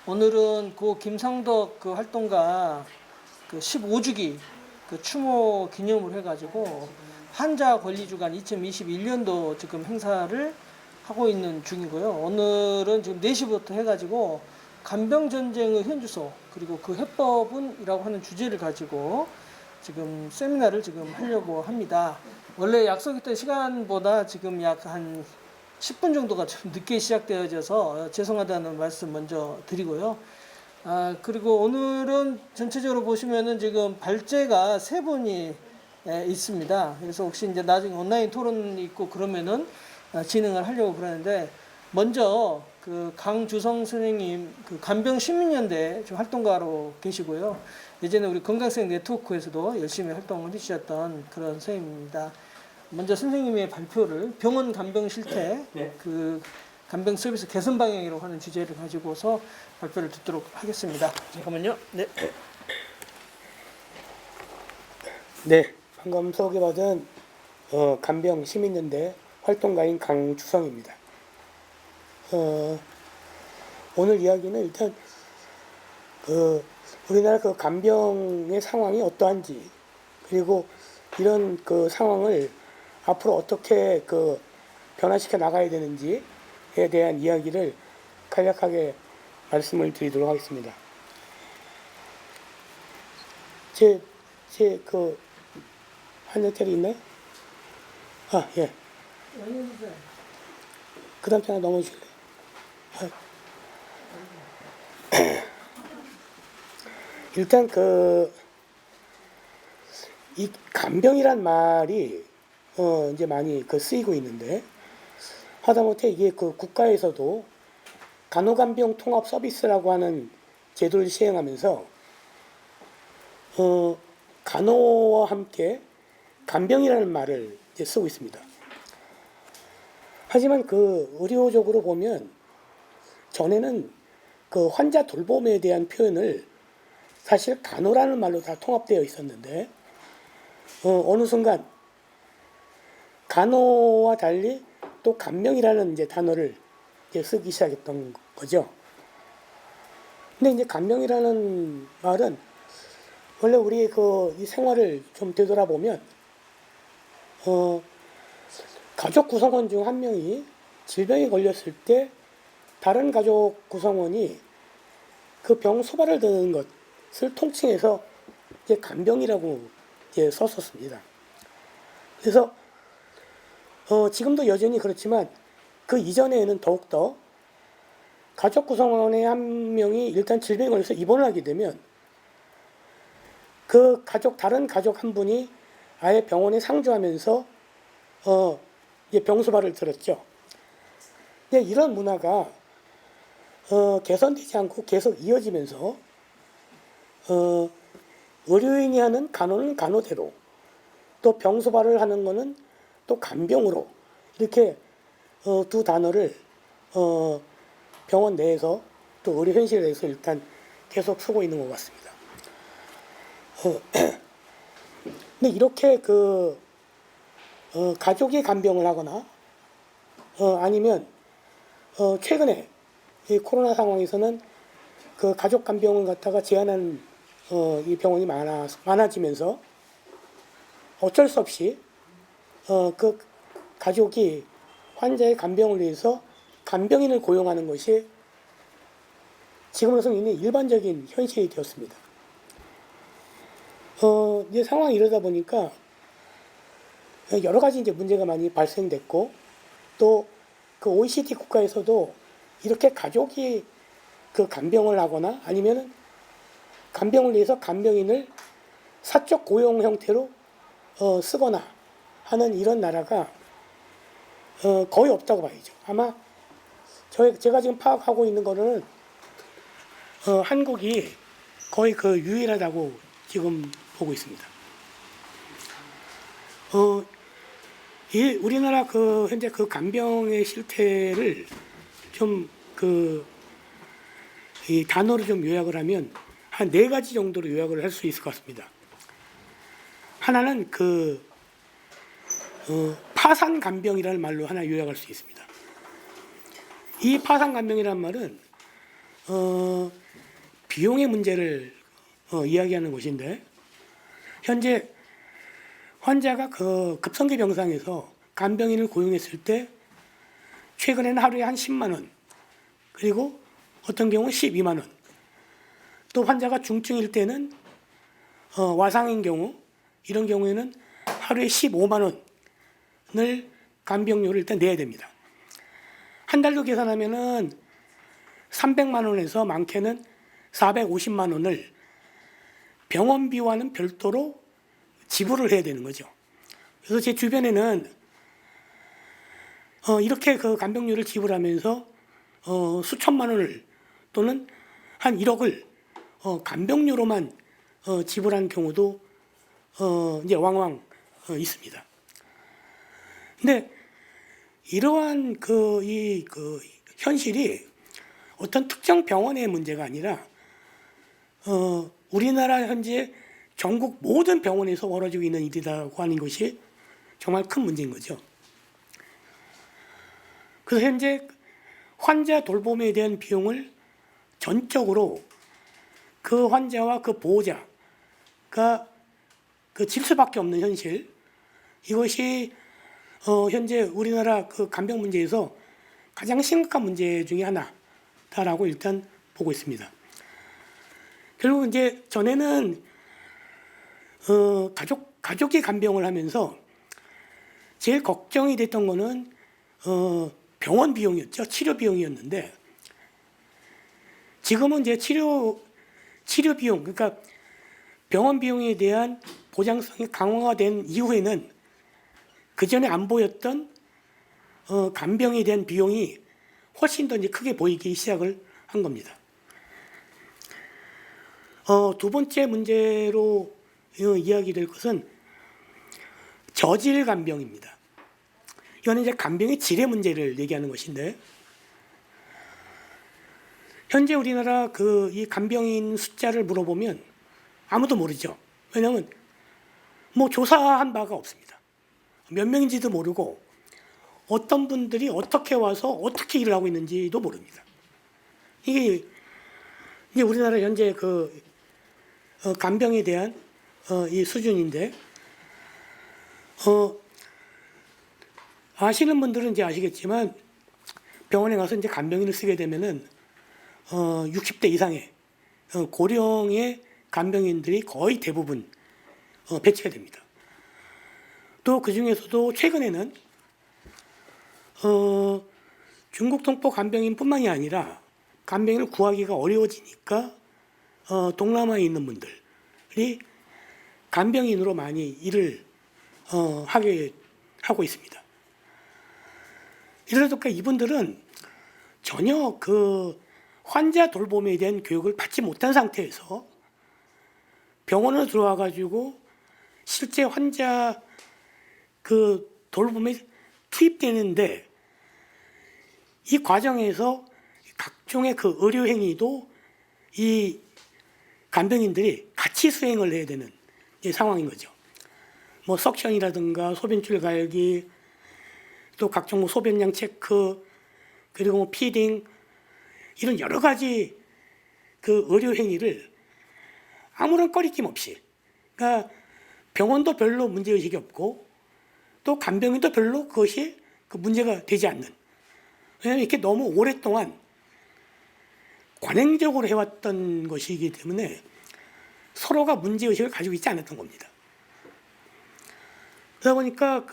오늘은 고 김상덕 그 활동가 그 15주기 그 추모 기념을 해가지고 한자 권리주간 2021년도 지금 행사를 하고 있는 중이고요. 오늘은 지금 4시부터 해가지고 간병전쟁의 현주소 그리고 그 해법은이라고 하는 주제를 가지고 지금 세미나를 지금 하려고 합니다. 원래 약속했던 시간보다 지금 약 한 10분 정도가 좀 늦게 시작되어져서 죄송하다는 말씀 먼저 드리고요. 그리고 오늘은 전체적으로 보시면은 지금 발제가 3분이 있습니다. 그래서 혹시 이제 나중에 온라인 토론이 있고 그러면은 진행을 하려고 그러는데, 먼저 그 강주성 선생님 그 간병 시민연대 활동가로 계시고요. 예전에 우리 건강생 네트워크에서도 열심히 활동을 해주셨던 그런 선생님입니다. 먼저 선생님의 발표를 병원 간병 실태, 그 간병 서비스 개선 방향이라고 하는 주제를 가지고서 발표를 듣도록 하겠습니다. 잠깐만요. 네, 방금 소개받은 간병 시민연대 활동가인 강주성입니다. 오늘 이야기는 일단 우리나라 그 간병의 상황이 어떠한지, 그리고 이런 그 상황을 앞으로 어떻게 그 변화시켜 나가야 되는지에 대한 이야기를 간략하게 말씀을 드리도록 하겠습니다. 제 그 한여텔이 있나요? 예. 그 다음 하나 넘어주실래요? 일단 이 간병이란 말이 이제 많이 쓰이고 있는데, 하다못해 이게 그 국가에서도 간호간병 통합 서비스라고 하는 제도를 시행하면서 간호와 함께 간병이라는 말을 이제 쓰고 있습니다. 하지만 그 의료적으로 보면 전에는 그 환자 돌봄에 대한 표현을 사실 간호라는 말로 다 통합되어 있었는데, 어느 순간 간호와 달리 또 간병이라는 이제 단어를 이제 쓰기 시작했던 거죠. 근데 이제 간병이라는 말은 원래 우리 이 생활을 좀 되돌아보면 가족 구성원 중 한 명이 질병에 걸렸을 때 다른 가족 구성원이 그 병 소발을 드는 것을 통칭해서 이제 간병이라고 이제 썼었습니다. 그래서 지금도 여전히 그렇지만 그 이전에는 더욱더 가족 구성원의 한 명이 일단 질병에 걸려서 입원을 하게 되면 그 다른 가족 한 분이 아예 병원에 상주하면서 이제 병소발을 들었죠. 근데 이런 문화가 개선되지 않고 계속 이어지면서 의료인이 하는 간호는 간호대로, 또 병소발을 하는 거는 또 간병으로, 이렇게 두 단어를 병원 내에서 또 의료 현실에 대해서 일단 계속 쓰고 있는 것 같습니다. 근데 이렇게 가족이 간병을 하거나 아니면 최근에 이 코로나 상황에서는 그 가족 간병을 갖다가 제한하는 이 병원이 많아지면서 어쩔 수 없이 그 가족이 환자의 간병을 위해서 간병인을 고용하는 것이 지금으로서는 이미 일반적인 현실이 되었습니다. 이제 상황이 이러다 보니까 여러 가지 이제 문제가 많이 발생됐고, 또 그 OECD 국가에서도 이렇게 가족이 그 간병을 하거나 아니면은 간병을 위해서 간병인을 사적 고용 형태로 쓰거나 하는 이런 나라가 거의 없다고 봐야죠. 아마 제가 지금 파악하고 있는 거는 한국이 거의 유일하다고 지금 보고 있습니다. 우리나라 현재 간병의 실태를 좀 이 단어로 좀 요약을 하면 한 4가지 정도로 요약을 할 수 있을 것 같습니다. 하나는 파산 간병이라는 말로 하나 요약할 수 있습니다. 이 파산 간병이라는 말은 비용의 문제를 이야기하는 것인데, 현재 환자가 그 급성기 병상에서 간병인을 고용했을 때 최근에는 하루에 한 10만 원, 그리고 어떤 경우는 12만 원, 또 환자가 중증일 때는 와상인 경우, 이런 경우에는 하루에 15만 원을 간병료를 일단 내야 됩니다. 한 달로 계산하면은 300만 원에서 많게는 450만 원을 병원비와는 별도로 지불을 해야 되는 거죠. 그래서 제 주변에는 이렇게 그 간병료를 지불하면서 수천만 원을 또는 한 1억을 간병료로만 지불한 경우도 이제 왕왕 있습니다. 근데 이러한 그 현실이 어떤 특정 병원의 문제가 아니라 우리나라 현재 전국 모든 병원에서 벌어지고 있는 일이라고 하는 것이 정말 큰 문제인 거죠. 그래서 현재 환자 돌봄에 대한 비용을 전적으로 그 환자와 그 보호자가 질 수밖에 없는 현실, 이것이 현재 우리나라 그 간병 문제에서 가장 심각한 문제 중에 하나다라고 일단 보고 있습니다. 결국 이제 전에는 가족이 간병을 하면서 제일 걱정이 됐던 거는 병원 비용이었죠. 치료 비용이었는데, 지금은 이제 치료 비용, 그러니까 병원 비용에 대한 보장성이 강화가 된 이후에는 그 전에 안 보였던 간병에 대한 비용이 훨씬 더 이제 크게 보이기 시작을 한 겁니다. 두 번째 문제로 이야기될 것은 저질 간병입니다. 이거는 이제 간병의 질의 문제를 얘기하는 것인데, 현재 우리나라 이 간병인 숫자를 물어보면 아무도 모르죠. 왜냐하면 뭐 조사한 바가 없습니다. 몇 명인지도 모르고 어떤 분들이 어떻게 와서 어떻게 일을 하고 있는지도 모릅니다. 이게 이제 우리나라 현재 간병에 대한 이 수준인데, 아시는 분들은 이제 아시겠지만 병원에 가서 이제 간병인을 쓰게 되면은 60대 이상의 고령의 간병인들이 거의 대부분 배치가 됩니다. 또 그 중에서도 최근에는 중국 동포 간병인뿐만이 아니라 간병인을 구하기가 어려워지니까 동남아에 있는 분들이 간병인으로 많이 일을 하게 하고 있습니다. 이러다 보니까 이분들은 전혀 그 환자 돌봄에 대한 교육을 받지 못한 상태에서 병원으로 들어와 가지고 실제 환자 그 돌봄에 투입되는데, 이 과정에서 각종의 그 의료 행위도 이 간병인들이 같이 수행을 해야 되는 상황인 거죠. 뭐 석션이라든가 소변줄 갈기, 또 각종 뭐 소변량 체크, 그리고 뭐 피딩, 이런 여러 가지 그 의료 행위를 아무런 꺼리낌 없이, 그러니까 병원도 별로 문제 의식이 없고 또 간병인도 별로 그것이 그 문제가 되지 않는. 왜냐하면 이렇게 너무 오랫동안 관행적으로 해왔던 것이기 때문에 서로가 문제 의식을 가지고 있지 않았던 겁니다. 그러다 보니까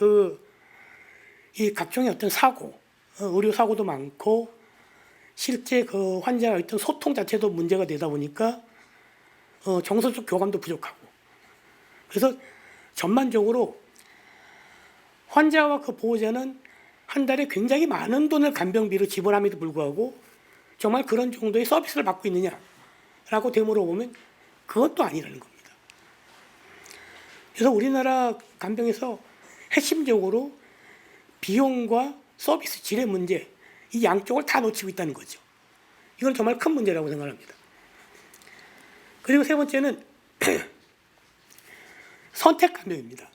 이 각종의 어떤 사고, 의료 사고도 많고 실제 그 환자와 어떤 소통 자체도 문제가 되다 보니까 정서적 교감도 부족하고, 그래서 전반적으로 환자와 그 보호자는 한 달에 굉장히 많은 돈을 간병비로 지불함에도 불구하고 정말 그런 정도의 서비스를 받고 있느냐라고 되물어보면 그것도 아니라는 겁니다. 그래서 우리나라 간병에서 핵심적으로 비용과 서비스 질의 문제, 이 양쪽을 다 놓치고 있다는 거죠. 이건 정말 큰 문제라고 생각합니다. 그리고 세 번째는 선택 간병입니다.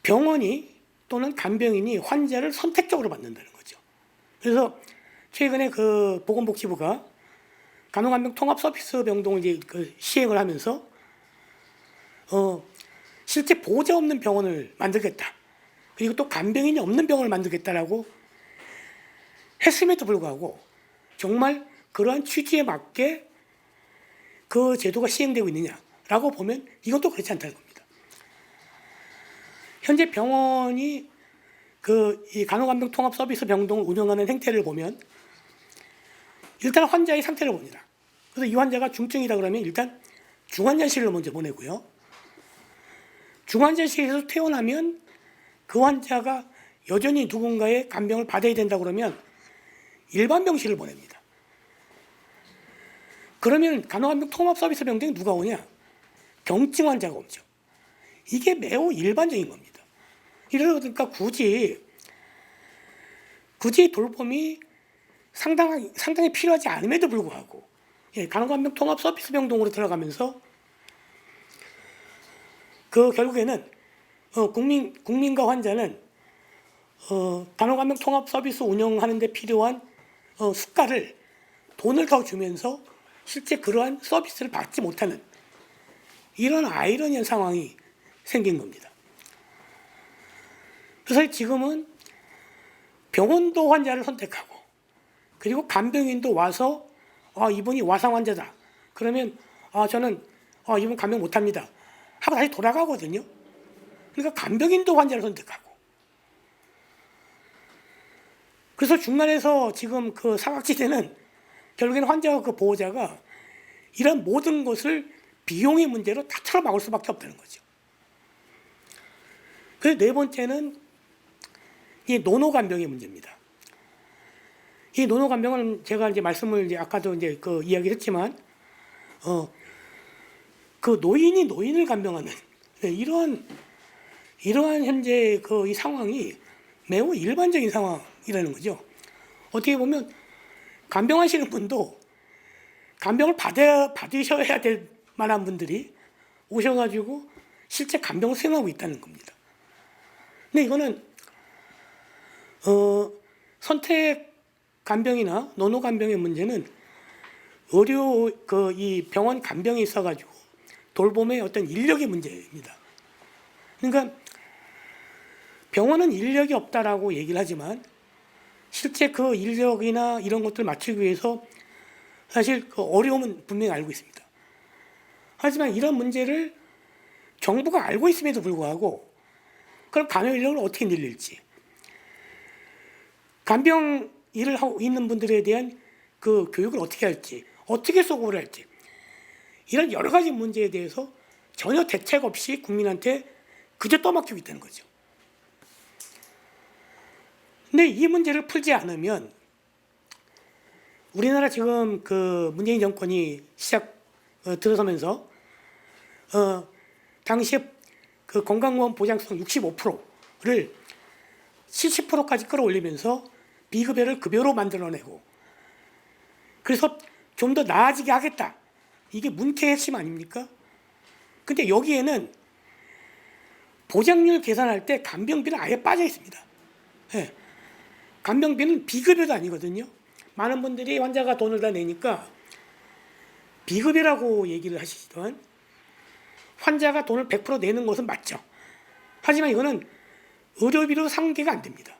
병원이 또는 간병인이 환자를 선택적으로 받는다는 거죠. 그래서 최근에 그 보건복지부가 간호간병 통합 서비스 병동을 이제 그 시행을 하면서 실제 보호자 없는 병원을 만들겠다. 그리고 또 간병인이 없는 병원을 만들겠다라고 했음에도 불구하고 정말 그러한 취지에 맞게 그 제도가 시행되고 있느냐라고 보면 이것도 그렇지 않다는 겁니다. 현재 병원이 이 간호간병 통합 서비스 병동을 운영하는 행태를 보면 일단 환자의 상태를 봅니다. 그래서 이 환자가 중증이다 그러면 일단 중환자실로 먼저 보내고요. 중환자실에서 퇴원하면 그 환자가 여전히 누군가의 간병을 받아야 된다 그러면 일반 병실을 보냅니다. 그러면 간호간병 통합 서비스 병동에 누가 오냐? 경증 환자가 오죠. 이게 매우 일반적인 겁니다. 이러니까 굳이 돌봄이 상당히 필요하지 않음에도 불구하고 간호간병 통합 서비스 병동으로 들어가면서 결국에는 국민과 환자는 간호간병 통합 서비스 운영하는 데 필요한 수가를 돈을 더 주면서 실제 그러한 서비스를 받지 못하는 이런 아이러니한 상황이 생긴 겁니다. 그래서 지금은 병원도 환자를 선택하고 그리고 간병인도 와서 이분이 와상 환자다. 그러면 저는 이분 간병 못합니다. 하고 다시 돌아가거든요. 그러니까 간병인도 환자를 선택하고 그래서 중간에서 지금 그 사각지대는 결국에는 환자와 그 보호자가 이런 모든 것을 비용의 문제로 다 틀어막을 수밖에 없다는 거죠. 그래서 네 번째는 이 노노간병의 문제입니다. 이 노노간병은 제가 이제 말씀을 이제 아까도 이제 그 이야기했지만 그 노인이 노인을 간병하는 이러한 현재 이 상황이 매우 일반적인 상황이라는 거죠. 어떻게 보면 간병하시는 분도 간병을 받으셔야 될 만한 분들이 오셔가지고 실제 간병을 수행하고 있다는 겁니다. 근데 이거는 선택 간병이나 노노 간병의 문제는 이 병원 간병에 있어가지고 돌봄의 어떤 인력의 문제입니다. 그러니까 병원은 인력이 없다라고 얘기를 하지만 실제 그 인력이나 이런 것들을 맞추기 위해서 사실 그 어려움은 분명히 알고 있습니다. 하지만 이런 문제를 정부가 알고 있음에도 불구하고 그럼 간호 인력을 어떻게 늘릴지, 간병 일을 하고 있는 분들에 대한 그 교육을 어떻게 할지, 어떻게 수급을 할지 이런 여러 가지 문제에 대해서 전혀 대책 없이 국민한테 그저 떠맡기고 있다는 거죠. 근데 이 문제를 풀지 않으면 우리나라 지금 그 문재인 정권이 들어서면서 당시에 그 건강보험 보장성 65%를 70%까지 끌어올리면서 비급여를 급여로 만들어내고 그래서 좀 더 나아지게 하겠다. 이게 문체의 핵심 아닙니까? 근데 여기에는 보장률 계산할 때 간병비는 아예 빠져 있습니다. 네. 간병비는 비급여도 아니거든요. 많은 분들이 환자가 돈을 다 내니까 비급여라고 얘기를 하시지만 환자가 돈을 100% 내는 것은 맞죠. 하지만 이거는 의료비로 상계가 안 됩니다.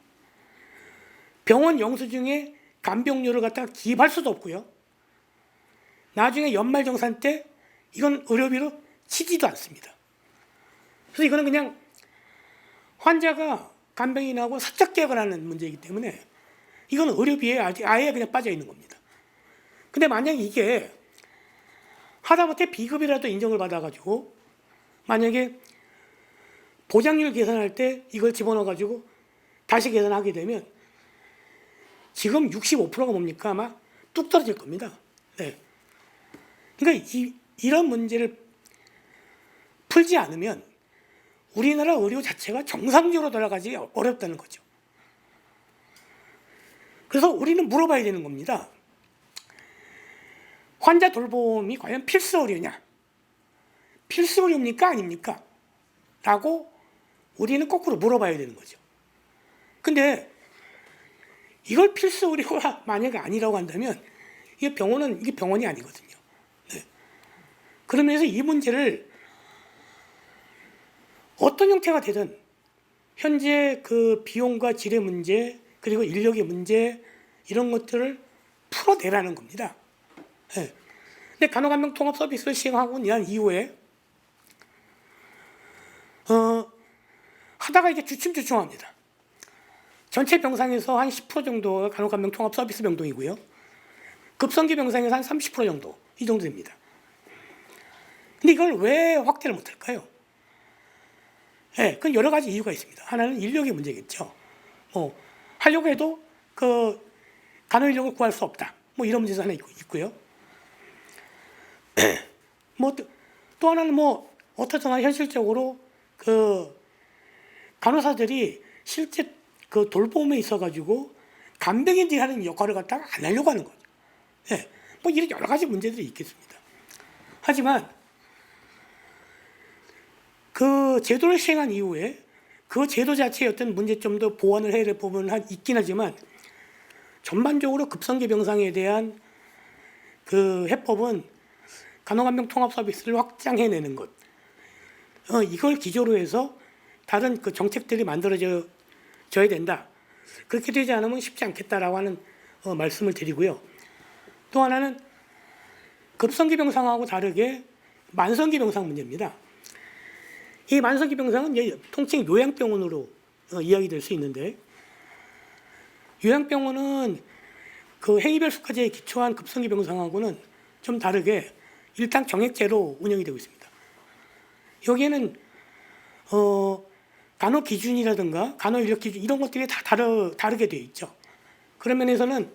병원 영수증에 간병료를 갖다가 기입할 수도 없고요. 나중에 연말정산 때 이건 의료비로 치지도 않습니다. 그래서 이거는 그냥 환자가 간병인하고 사적 계약을 하는 문제이기 때문에 이건 의료비에 아예 그냥 빠져 있는 겁니다. 근데 만약에 이게 하다못해 비급이라도 인정을 받아가지고 만약에 보장률 계산할 때 이걸 집어넣어가지고 다시 계산하게 되면 지금 65%가 뭡니까? 아마 뚝 떨어질 겁니다. 네. 그러니까 이런 문제를 풀지 않으면 우리나라 의료 자체가 정상적으로 돌아가기 어렵다는 거죠. 그래서 우리는 물어봐야 되는 겁니다. 환자 돌봄이 과연 필수 의료냐? 필수 의료입니까? 아닙니까? 라고 우리는 거꾸로 물어봐야 되는 거죠. 근데 이걸 필수 의료가 만약에 아니라고 한다면 이게 병원이 아니거든요. 네. 그러면서 이 문제를 어떤 형태가 되든 현재 그 비용과 질의 문제 그리고 인력의 문제 이런 것들을 풀어내라는 겁니다. 네. 근데 간호간병 통합 서비스를 시행하고 난 이후에 하다가 이제 주춤주춤합니다. 전체 병상에서 한 10% 정도가 간호간병 통합 서비스 병동이고요. 급성기 병상에서 한 30% 정도 이 정도 됩니다. 근데 이걸 왜 확대를 못할까요? 네, 그건 여러 가지 이유가 있습니다. 하나는 인력의 문제겠죠. 하려고 해도 그 간호 인력을 구할 수 없다. 이런 문제도 하나 있고요. 또 하나는 어떻거나 현실적으로 그 간호사들이 실제 그 돌봄에 있어가지고 간병인들이 하는 역할을 갖다가 안 하려고 하는 거죠. 네, 이런 여러 가지 문제들이 있겠습니다. 하지만 그 제도를 시행한 이후에 그 제도 자체의 어떤 문제점도 보완을 해야 될 부분은 있긴 하지만 전반적으로 급성기 병상에 대한 그 해법은 간호간병 통합 서비스를 확장해내는 것, 이걸 기조로 해서 다른 그 정책들이 만들어져야 된다. 그렇게 되지 않으면 쉽지 않겠다라고 하는 말씀을 드리고요. 또 하나는 급성기 병상하고 다르게 만성기 병상 문제입니다. 이 만성기 병상은 통칭 요양병원으로 이야기될 수 있는데, 요양병원은 그 행위별 수가제에 기초한 급성기 병상하고는 좀 다르게 일단 정액제로 운영이 되고 있습니다. 여기에는 간호 기준이라든가 간호 인력 기준 이런 것들이 다 다르게 되어 있죠. 그런 면에서는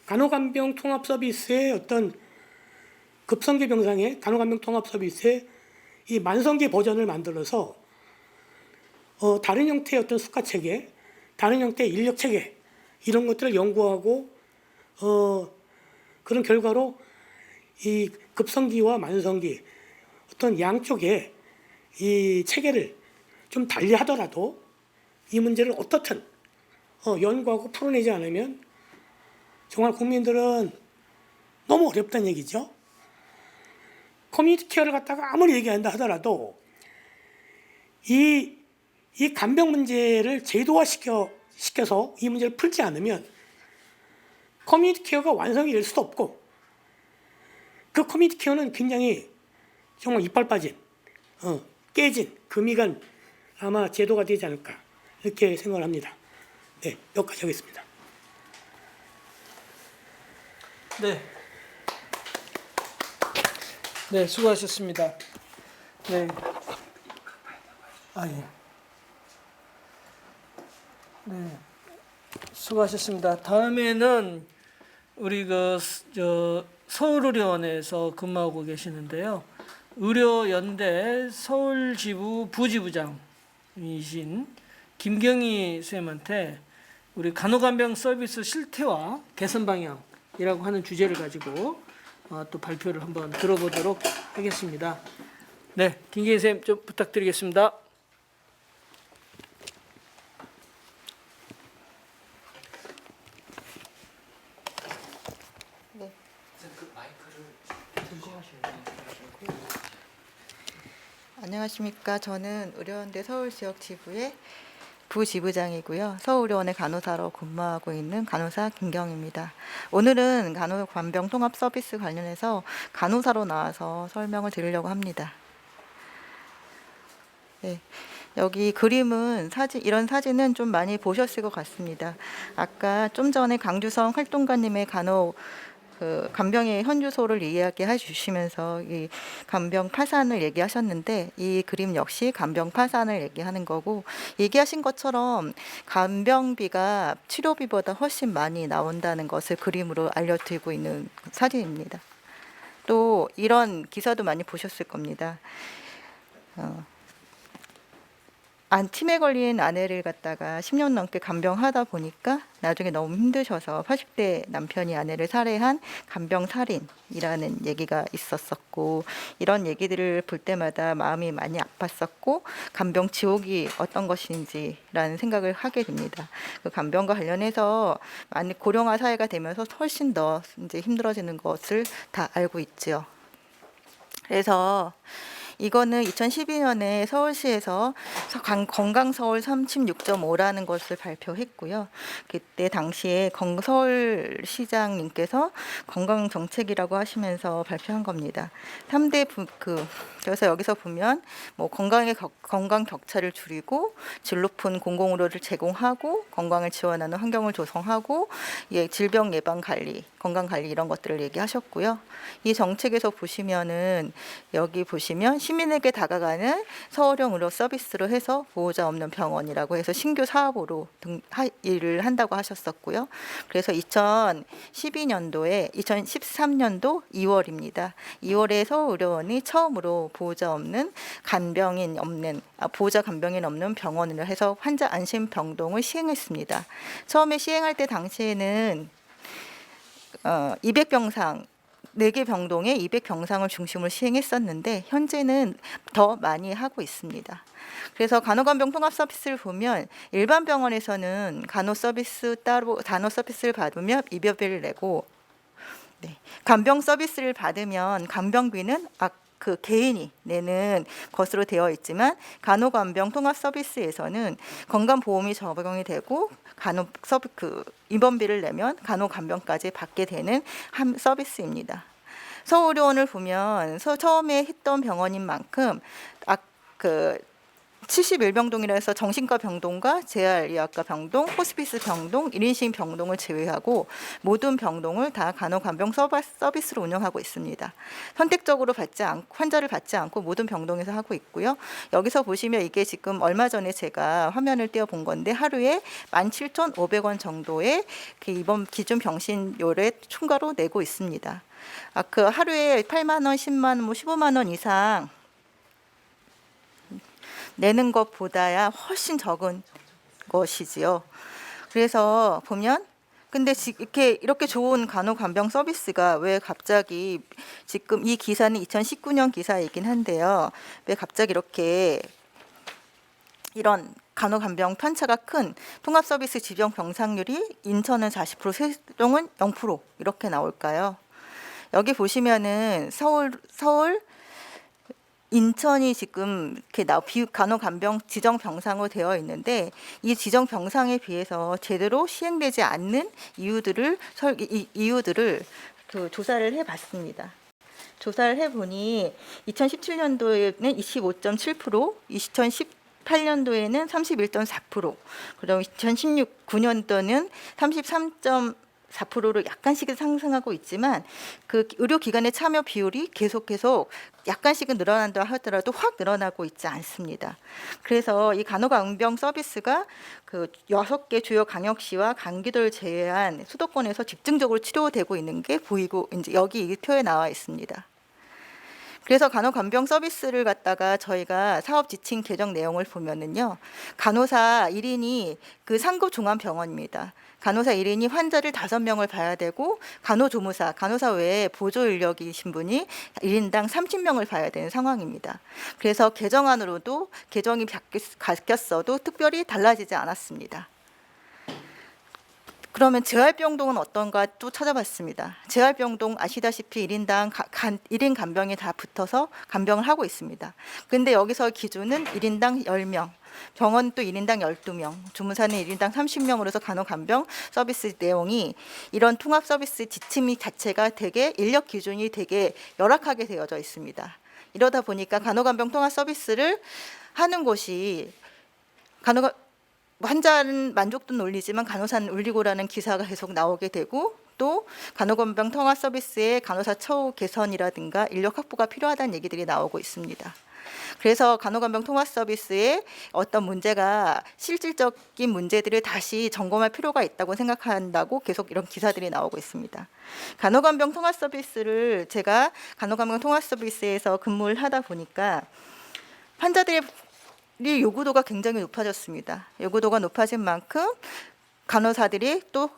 간호간병 통합 서비스의 어떤 급성기 병상의 간호간병 통합 서비스의 이 만성기 버전을 만들어서 다른 형태의 어떤 수가 체계, 다른 형태의 인력 체계 이런 것들을 연구하고 그런 결과로 이 급성기와 만성기 어떤 양쪽에 이 체계를 좀 달리 하더라도 이 문제를 어떻든 연구하고 풀어내지 않으면 정말 국민들은 너무 어렵다는 얘기죠. 커뮤니티 케어를 갖다가 아무리 얘기한다 하더라도 이 간병 문제를 제도화시켜서 이 문제를 풀지 않으면 커뮤니티 케어가 완성이 될 수도 없고, 그 커뮤니티 케어는 굉장히 정말 이빨 빠진, 깨진, 금이 간 아마 제도가 되지 않을까 이렇게 생각을 합니다. 네, 여기까지 하겠습니다. 네, 수고하셨습니다. 네. 예. 네, 수고하셨습니다. 다음에는 우리 서울의료원에서 근무하고 계시는데요. 의료연대 서울지부 부지부장이신 김경희 선생님한테 우리 간호간병 서비스 실태화 개선 방향이라고 하는 주제를 가지고 또 발표를 한번 들어보도록 하겠습니다. 네, 김경희 선생님 좀 부탁드리겠습니다. 네. 안녕하십니까. 저는 의료연대 서울지역 지부의 부지부장이고요. 서울의료원의 간호사로 근무하고 있는 간호사 김경입니다. 오늘은 간호간병 통합 서비스 관련해서 간호사로 나와서 설명을 드리려고 합니다. 네. 여기 그림은 이런 사진은 좀 많이 보셨을 것 같습니다. 아까 좀 전에 강주성 활동가님의 간병의 현주소를 이야기해 주시면서 이 간병 파산을 얘기하셨는데, 이 그림 역시 간병 파산을 얘기하는 거고, 얘기하신 것처럼 간병비가 치료비보다 훨씬 많이 나온다는 것을 그림으로 알려드리고 있는 사진입니다. 또 이런 기사도 많이 보셨을 겁니다. 팀에 걸린 아내를 갖다가 10년 넘게 간병하다 보니까 나중에 너무 힘드셔서 80대 남편이 아내를 살해한 간병 살인이라는 얘기가 있었었고, 이런 얘기들을 볼 때마다 마음이 많이 아팠었고 간병 지옥이 어떤 것인지라는 생각을 하게 됩니다. 그 간병과 관련해서 많이 고령화 사회가 되면서 훨씬 더 이제 힘들어지는 것을 다 알고 있지요. 그래서 이거는 2012년에 서울시에서 건강서울 36.5라는 것을 발표했고요. 그때 당시에 서울시장님께서 건강정책이라고 하시면서 발표한 겁니다. 3대 그래서 여기서 보면 뭐 건강 격차를 줄이고 질 높은 공공의료를 제공하고 건강을 지원하는 환경을 조성하고 질병 예방 관리, 건강 관리 이런 것들을 얘기하셨고요. 이 정책에서 보시면은 여기 보시면 시민에게 다가가는 서울형 의료 서비스로 해서 보호자 없는 병원이라고 해서 신규 사업으로 일을 한다고 하셨었고요. 그래서 2012년도에 2013년도 2월입니다. 2월에 서울의료원이 처음으로 보호자 간병인 없는 병원으로 해서 환자 안심 병동을 시행했습니다. 처음에 시행할 때 당시에는 200병상 4개 병동에 200병상을 중심으로 시행했었는데 현재는 더 많이 하고 있습니다. 그래서 간호간병 통합 서비스를 보면 일반 병원에서는 간호 서비스를 받으면 입원비를 내고, 간병 서비스를 받으면 간병비는 그 개인이 내는 것으로 되어 있지만 간호간병 통합 서비스에서는 건강보험이 적용이 되고 입원비를 내면 간호간병까지 받게 되는 한 서비스입니다. 서울의료원을 보면 처음에 했던 병원인 만큼 71병동이라 해서 정신과 병동과 재활의학과 병동, 호스피스 병동, 1인실 병동을 제외하고 모든 병동을 다 간호간병 서비스로 운영하고 있습니다. 선택적으로 환자를 받지 않고 모든 병동에서 하고 있고요. 여기서 보시면 이게 지금 얼마 전에 제가 화면을 띄워 본 건데 하루에 17,500원 정도의 이번 기준 병신료를 추가로 내고 있습니다. 하루에 8만 원, 10만 원, 15만 원 이상 내는 것보다야 훨씬 적은 것이지요. 그래서 보면 근데 이렇게 좋은 간호간병 서비스가 왜 갑자기 지금 이 기사는 2019년 기사이긴 한데요. 왜 갑자기 이렇게 이런 간호간병 편차가 큰 통합서비스 지정 병상률이 인천은 40%, 세종은 0% 이렇게 나올까요? 여기 보시면은 서울 인천이 지금 이렇게 간호간병 지정 병상으로 되어 있는데 이 지정 병상에 비해서 제대로 시행되지 않는 이유들을 조사를 해봤습니다. 조사를 해보니 2017년도에는 25.7%, 2018년도에는 31.4%, 그럼 2019년도는 33.4%로 약간씩은 상승하고 있지만 그 의료기관의 참여 비율이 계속 약간씩은 늘어난다 하더라도 확 늘어나고 있지 않습니다. 그래서 이 간호간병 서비스가 6개 주요 광역시와 강기도를 제외한 수도권에서 집중적으로 치료되고 있는 게 보이고 이제 여기 이 표에 나와 있습니다. 그래서 간호간병 서비스를 갖다가 저희가 사업 지침 개정 내용을 보면은요, 간호사 1인이 상급 종합병원입니다. 간호사 1인이 환자를 5명을 봐야 되고 간호사 외에 보조 인력이신 분이 1인당 30명을 봐야 되는 상황입니다. 그래서 개정안으로도 개정이 바뀌었어도 특별히 달라지지 않았습니다. 그러면 재활병동은 어떤가 또 찾아봤습니다. 재활병동 아시다시피 1인 간병이 다 붙어서 간병을 하고 있습니다. 근데 여기서 기준은 1인당 10명, 병원 또 1인당 12명, 주무사는 1인당 30명으로 해서 간호간병 서비스 내용이 이런 통합 서비스 지침 자체가 되게 인력 기준이 되게 열악하게 되어져 있습니다. 이러다 보니까 간호간병 통합 서비스를 하는 곳이 환자는 만족도 놀리지만 간호사는 울리고라는 기사가 계속 나오게 되고 또 간호간병 통합 서비스의 간호사 처우 개선이라든가 인력 확보가 필요하다는 얘기들이 나오고 있습니다. 그래서 간호간병 통합 서비스에 어떤 문제가 실질적인 문제들을 다시 점검할 필요가 있다고 생각한다고 계속 이런 기사들이 나오고 있습니다. 간호간병 통합 서비스를 제가 간호간병 통합 서비스에서 근무를 하다 보니까 환자들의 요구도가 굉장히 높아졌습니다. 요구도가 높아진 만큼 간호사들이 또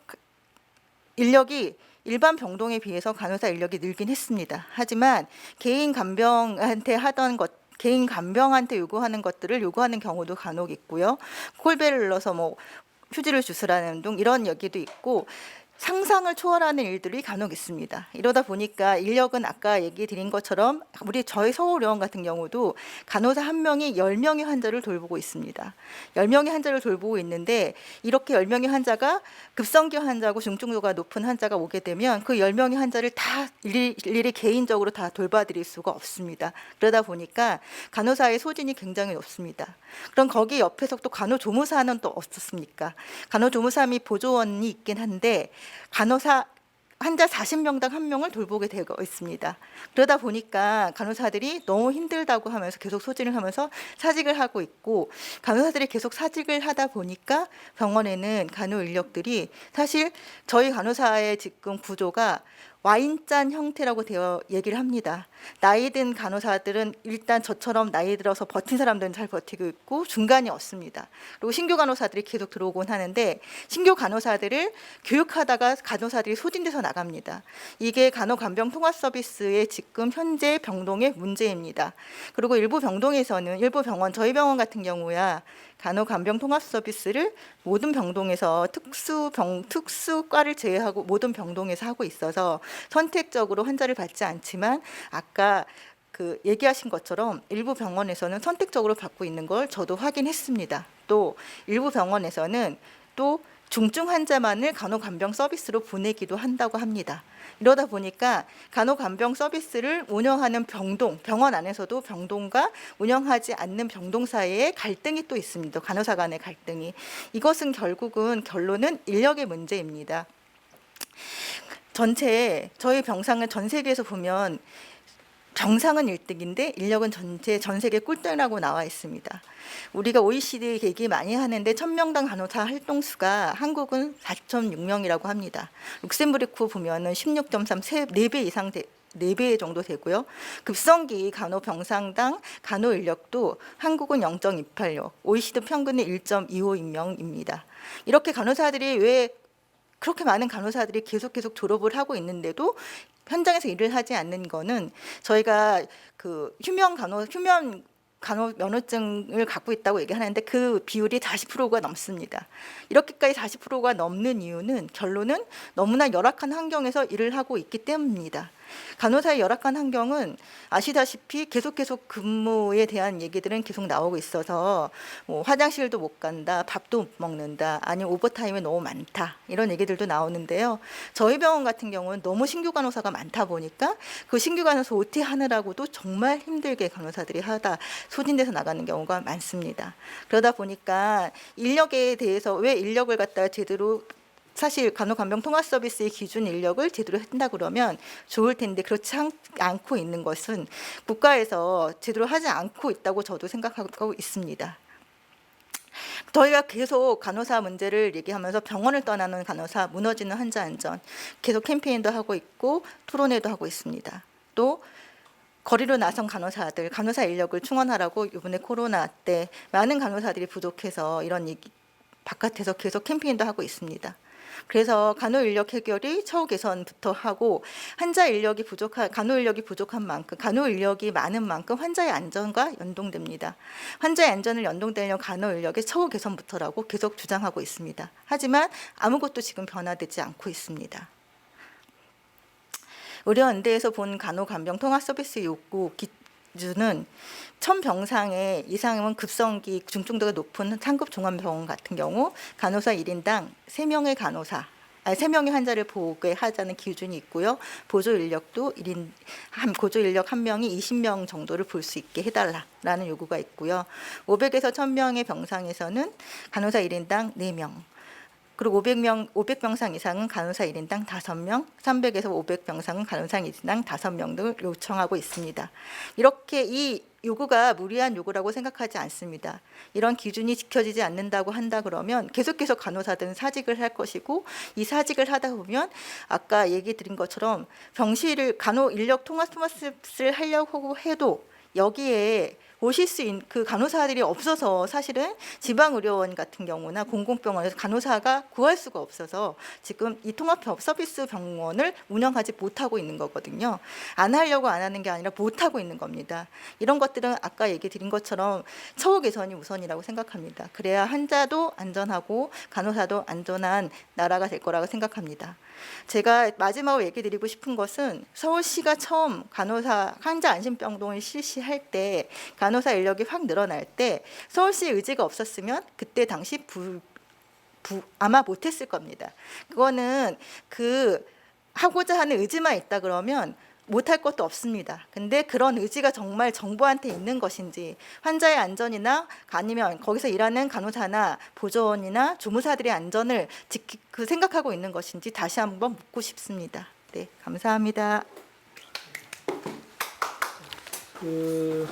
인력이 일반 병동에 비해서 간호사 인력이 늘긴 했습니다. 하지만 개인 간병한테 요구하는 것들을 요구하는 경우도 간혹 있고요. 콜벨을 눌러서 뭐 휴지를 주스라는 등 이런 얘기도 있고 상상을 초월하는 일들이 간혹 있습니다. 이러다 보니까 인력은 아까 얘기 드린 것처럼 저희 서울의원 같은 경우도 간호사 한 명이 10명의 환자를 돌보고 있습니다. 10명의 환자를 돌보고 있는데 이렇게 10명의 환자가 급성기 환자고 중증도가 높은 환자가 오게 되면 그 10명의 환자를 다 일일이 개인적으로 다 돌봐드릴 수가 없습니다. 그러다 보니까 간호사의 소진이 굉장히 높습니다. 그럼 거기 옆에서 또 간호조무사는 또 어떻습니까? 간호조무사 및 보조원이 있긴 한데 간호사 환자 40명당 1명을 돌보게 되어 있습니다. 그러다 보니까 간호사들이 너무 힘들다고 하면서 계속 소진을 하면서 사직을 하고 있고 간호사들이 계속 사직을 하다 보니까 병원에는 간호 인력들이 사실 저희 간호사의 지금 구조가 와인잔 형태라고 되어 얘기를 합니다. 나이 든 간호사들은 일단 저처럼 나이 들어서 버틴 사람들은 잘 버티고 있고 중간이 없습니다. 그리고 신규 간호사들이 계속 들어오곤 하는데 신규 간호사들을 교육하다가 간호사들이 소진돼서 나갑니다. 이게 간호간병 통합 서비스의 지금 현재 병동의 문제입니다. 그리고 일부 병동에서는 일부 병원, 저희 병원 같은 경우야 간호간병 통합 서비스를 모든 병동에서 특수과를 제외하고 모든 병동에서 하고 있어서 선택적으로 환자를 받지 않지만 아까 얘기하신 것처럼 일부 병원에서는 선택적으로 받고 있는 걸 저도 확인했습니다. 또 일부 병원에서는 또 중증 환자만을 간호간병 서비스로 보내기도 한다고 합니다. 이러다 보니까 간호간병 서비스를 운영하는 병원 안에서도 병동과 운영하지 않는 병동 사이에 갈등이 또 있습니다. 간호사 간의 갈등이. 이것은 결론은 인력의 문제입니다. 저희 병상은 전 세계에서 보면 병상은 1등인데 인력은 전 세계 꿀등이라고 나와 있습니다. 우리가 OECD 얘기 많이 하는데 1000명당 간호사 활동수가 한국은 4.6명이라고 합니다. 룩셈부르크 보면은 16.3, 4배 이상 4배 정도 되고요. 급성기 간호 병상당 간호 인력도 한국은 0.286, OECD 평균은 1.252명입니다. 이렇게 간호사들이 왜 그렇게 많은 간호사들이 계속 졸업을 하고 있는데도 현장에서 일을 하지 않는 거는 저희가 휴면 간호 면허증을 갖고 있다고 얘기하는데 그 비율이 40%가 넘습니다. 이렇게까지 40%가 넘는 이유는 결론은 너무나 열악한 환경에서 일을 하고 있기 때문입니다. 간호사의 열악한 환경은 아시다시피 계속 근무에 대한 얘기들은 계속 나오고 있어서 뭐 화장실도 못 간다, 밥도 못 먹는다, 아니면 오버타임이 너무 많다 이런 얘기들도 나오는데요. 저희 병원 같은 경우는 너무 신규 간호사가 많다 보니까 그 신규 간호사 OT 하느라고도 정말 힘들게 간호사들이 하다 소진돼서 나가는 경우가 많습니다. 그러다 보니까 인력에 대해서 왜 인력을 갖다가 제대로 사실 간호간병 통합 서비스의 기준 인력을 제대로 한다 그러면 좋을 텐데 그렇지 않고 있는 것은 국가에서 제대로 하지 않고 있다고 저도 생각하고 있습니다. 저희가 계속 간호사 문제를 얘기하면서 병원을 떠나는 간호사, 무너지는 환자 안전 계속 캠페인도 하고 있고 토론회도 하고 있습니다. 또 거리로 나선 간호사들, 간호사 인력을 충원하라고 이번에 코로나 때 많은 간호사들이 부족해서 이런 얘기 바깥에서 계속 캠페인도 하고 있습니다. 그래서 간호 인력 해결이 처우 개선부터 하고 간호 인력이 부족한 만큼 간호 인력이 많은 만큼 환자의 안전과 연동됩니다. 환자의 안전을 연동되려면 간호 인력의 처우 개선부터라고 계속 주장하고 있습니다. 하지만 아무것도 지금 변화되지 않고 있습니다. 의료연대에서 본 간호간병 통합 서비스 요구 기준은 1000병상에 이상은 급성기 중증도가 높은 상급 종합병원 같은 경우 간호사 1인당 3명의 환자를 보게 하자는 기준이 있고요. 보조 인력 1명이 20명 정도를 볼 수 있게 해달라는 요구가 있고요. 500에서 1000명의 병상에서는 간호사 1인당 4명. 그리고 500병상 이상은 간호사 1인당 5명, 300에서 500병상은 간호사 1인당 5명 등을 요청하고 있습니다. 이렇게 이 요구가 무리한 요구라고 생각하지 않습니다. 이런 기준이 지켜지지 않는다고 한다 그러면 계속해서 간호사들은 사직을 할 것이고 이 사직을 하다 보면 아까 얘기 드린 것처럼 간호 인력 통합 서비스를 하려고 해도 여기에 오실 수 있는 그 간호사들이 없어서 사실은 지방의료원 같은 경우나 공공병원에서 간호사가 구할 수가 없어서 지금 이 통합 서비스 병원을 운영하지 못하고 있는 거거든요. 안 하려고 안 하는 게 아니라 못하고 있는 겁니다. 이런 것들은 아까 얘기 드린 것처럼 처우 개선이 우선이라고 생각합니다. 그래야 환자도 안전하고 간호사도 안전한 나라가 될 거라고 생각합니다. 제가 마지막으로 얘기 드리고 싶은 것은 서울시가 처음 간호사 환자 안심병동을 실시할 때 간호사 인력이 확 늘어날 때 서울시의 의지가 없었으면 그때 당시 아마 못했을 겁니다. 그거는 그 하고자 하는 의지만 있다 그러면 못할 것도 없습니다. 근데 그런 의지가 정말 정부한테 있는 것인지 환자의 안전이나 아니면 거기서 일하는 간호사나 보조원이나 주무사들의 안전을 생각하고 있는 것인지 다시 한번 묻고 싶습니다. 네, 감사합니다. 이제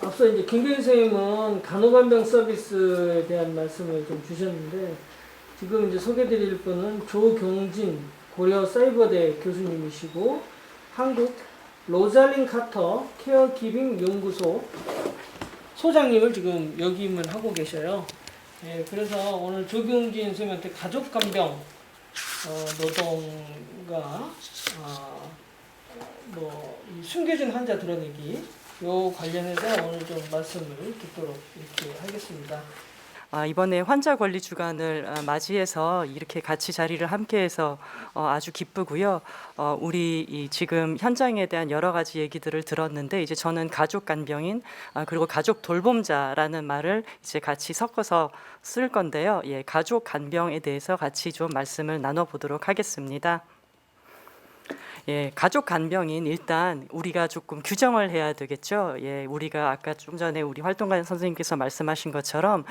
앞서 이제 김경희 선생님은 간호간병 서비스에 대한 말씀을 좀 주셨는데 지금 이제 소개드릴 분은 조경진 고려 사이버대 교수님이시고 한국 로잘린 카터 케어기빙 연구소 소장님을 지금 역임을 하고 계셔요. 예, 그래서 오늘 조경진 선생님한테 가족간병 노동과 이 숨겨진 환자 드러내기 요 관련해서 오늘 좀 말씀을 듣도록 이렇게 하겠습니다. 이번에 환자 권리 주간을 맞이해서 이렇게 같이 자리를 함께해서 아주 기쁘고요. 우리 지금 현장에 대한 여러 가지 얘기들을 들었는데 이제 저는 가족 간병인 그리고 가족 돌봄자라는 말을 이제 같이 섞어서 쓸 건데요. 예, 가족 간병에 대해서 같이 좀 말씀을 나눠보도록 하겠습니다. 예, 가족 간병인 일단 우리가 조금 규정을 해야 되겠죠. 예, 우리가 아까 좀 전에 우리 활동가 선생님께서 말씀하신 것처럼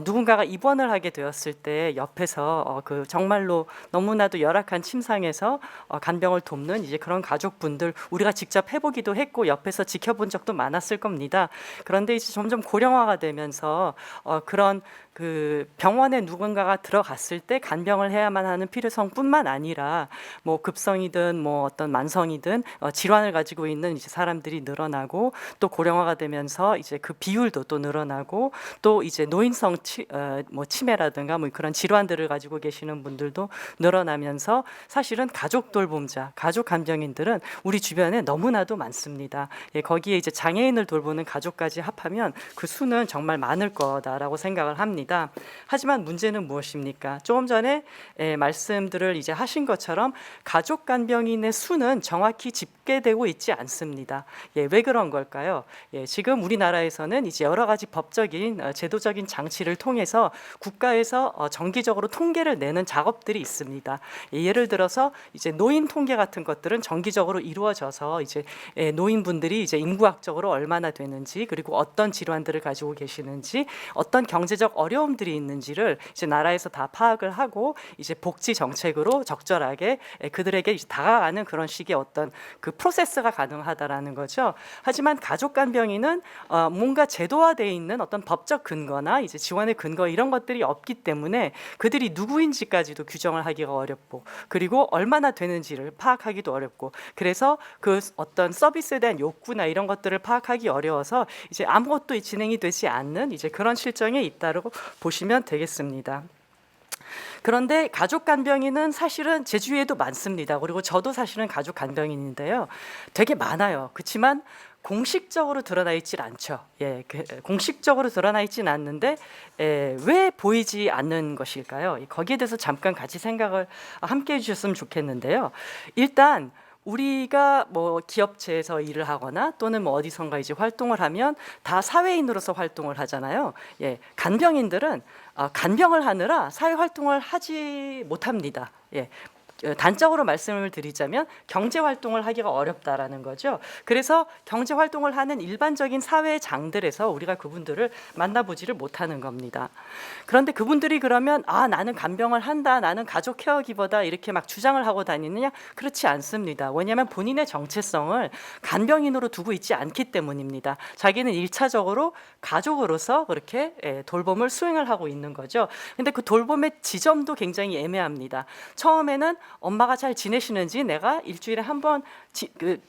누군가가 입원을 하게 되었을 때 옆에서 그 정말로 너무나도 열악한 침상에서 간병을 돕는 이제 그런 가족분들 우리가 직접 해보기도 했고 옆에서 지켜본 적도 많았을 겁니다. 그런데 이제 점점 고령화가 되면서 그런 그 병원에 누군가가 들어갔을 때 간병을 해야만 하는 필요성뿐만 아니라 뭐 급성이든 뭐 어떤 만성이든 질환을 가지고 있는 이제 사람들이 늘어나고 또 고령화가 되면서 이제 그 비율도 또 늘어나고 또 이제 노인성 치매라든가 뭐 그런 질환들을 가지고 계시는 분들도 늘어나면서 사실은 가족 돌봄자, 가족 간병인들은 우리 주변에 너무나도 많습니다. 예, 거기에 이제 장애인을 돌보는 가족까지 합하면 그 수는 정말 많을 거다라고 생각을 합니다. 하지만 문제는 무엇입니까? 조금 전에 말씀들을 이제 하신 것처럼 가족 간병인의 수는 정확히 집계되고 있지 않습니다. 예, 왜 그런 걸까요? 예, 지금 우리나라에서는 이제 여러 가지 법적인 제도적인 장치를 통해서 국가에서 정기적으로 통계를 내는 작업들이 있습니다. 예, 예를 들어서 이제 노인 통계 같은 것들은 정기적으로 이루어져서 이제 노인분들이 이제 인구학적으로 얼마나 되는지 그리고 어떤 질환들을 가지고 계시는지 어떤 경제적 어려움들이 있는지를 이제 나라에서 다 파악을 하고 이제 복지 정책으로 적절하게 그들에게 이제 다가가는 그런 식의 어떤 그 프로세스가 가능하다라는 거죠. 하지만 가족 간병인은 뭔가 제도화되어 있는 어떤 법적 근거나 이제 지원의 근거 이런 것들이 없기 때문에 그들이 누구인지까지도 규정을 하기가 어렵고 그리고 얼마나 되는지를 파악하기도 어렵고 그래서 그 어떤 서비스에 대한 욕구나 이런 것들을 파악하기 어려워서 이제 아무것도 진행이 되지 않는 이제 그런 실정에 있다고 보시면 되겠습니다. 그런데 가족 간병인은 사실은 제 주위에도 많습니다. 그리고 저도 사실은 가족 간병인인데요. 되게 많아요. 그렇지만 공식적으로 드러나 있질 않죠. 예, 공식적으로 드러나 있진 않는데 왜 보이지 않는 것일까요? 거기에 대해서 잠깐 같이 생각을 함께 해주셨으면 좋겠는데요. 일단 우리가 뭐 기업체에서 일을 하거나 또는 뭐 어디선가 이제 활동을 하면 다 사회인으로서 활동을 하잖아요. 예, 간병인들은 간병을 하느라 사회 활동을 하지 못합니다. 예. 단적으로 말씀을 드리자면 경제 활동을 하기가 어렵다라는 거죠. 그래서 경제 활동을 하는 일반적인 사회 장들에서 우리가 그분들을 만나보지를 못하는 겁니다. 그런데 그분들이 그러면 나는 간병을 한다, 나는 가족 케어기버다 이렇게 막 주장을 하고 다니느냐? 그렇지 않습니다. 왜냐하면 본인의 정체성을 간병인으로 두고 있지 않기 때문입니다. 자기는 1차적으로 가족으로서 그렇게 돌봄을 수행을 하고 있는 거죠. 근데 그 돌봄의 지점도 굉장히 애매합니다. 처음에는 엄마가 잘 지내시는지 내가 일주일에 한 번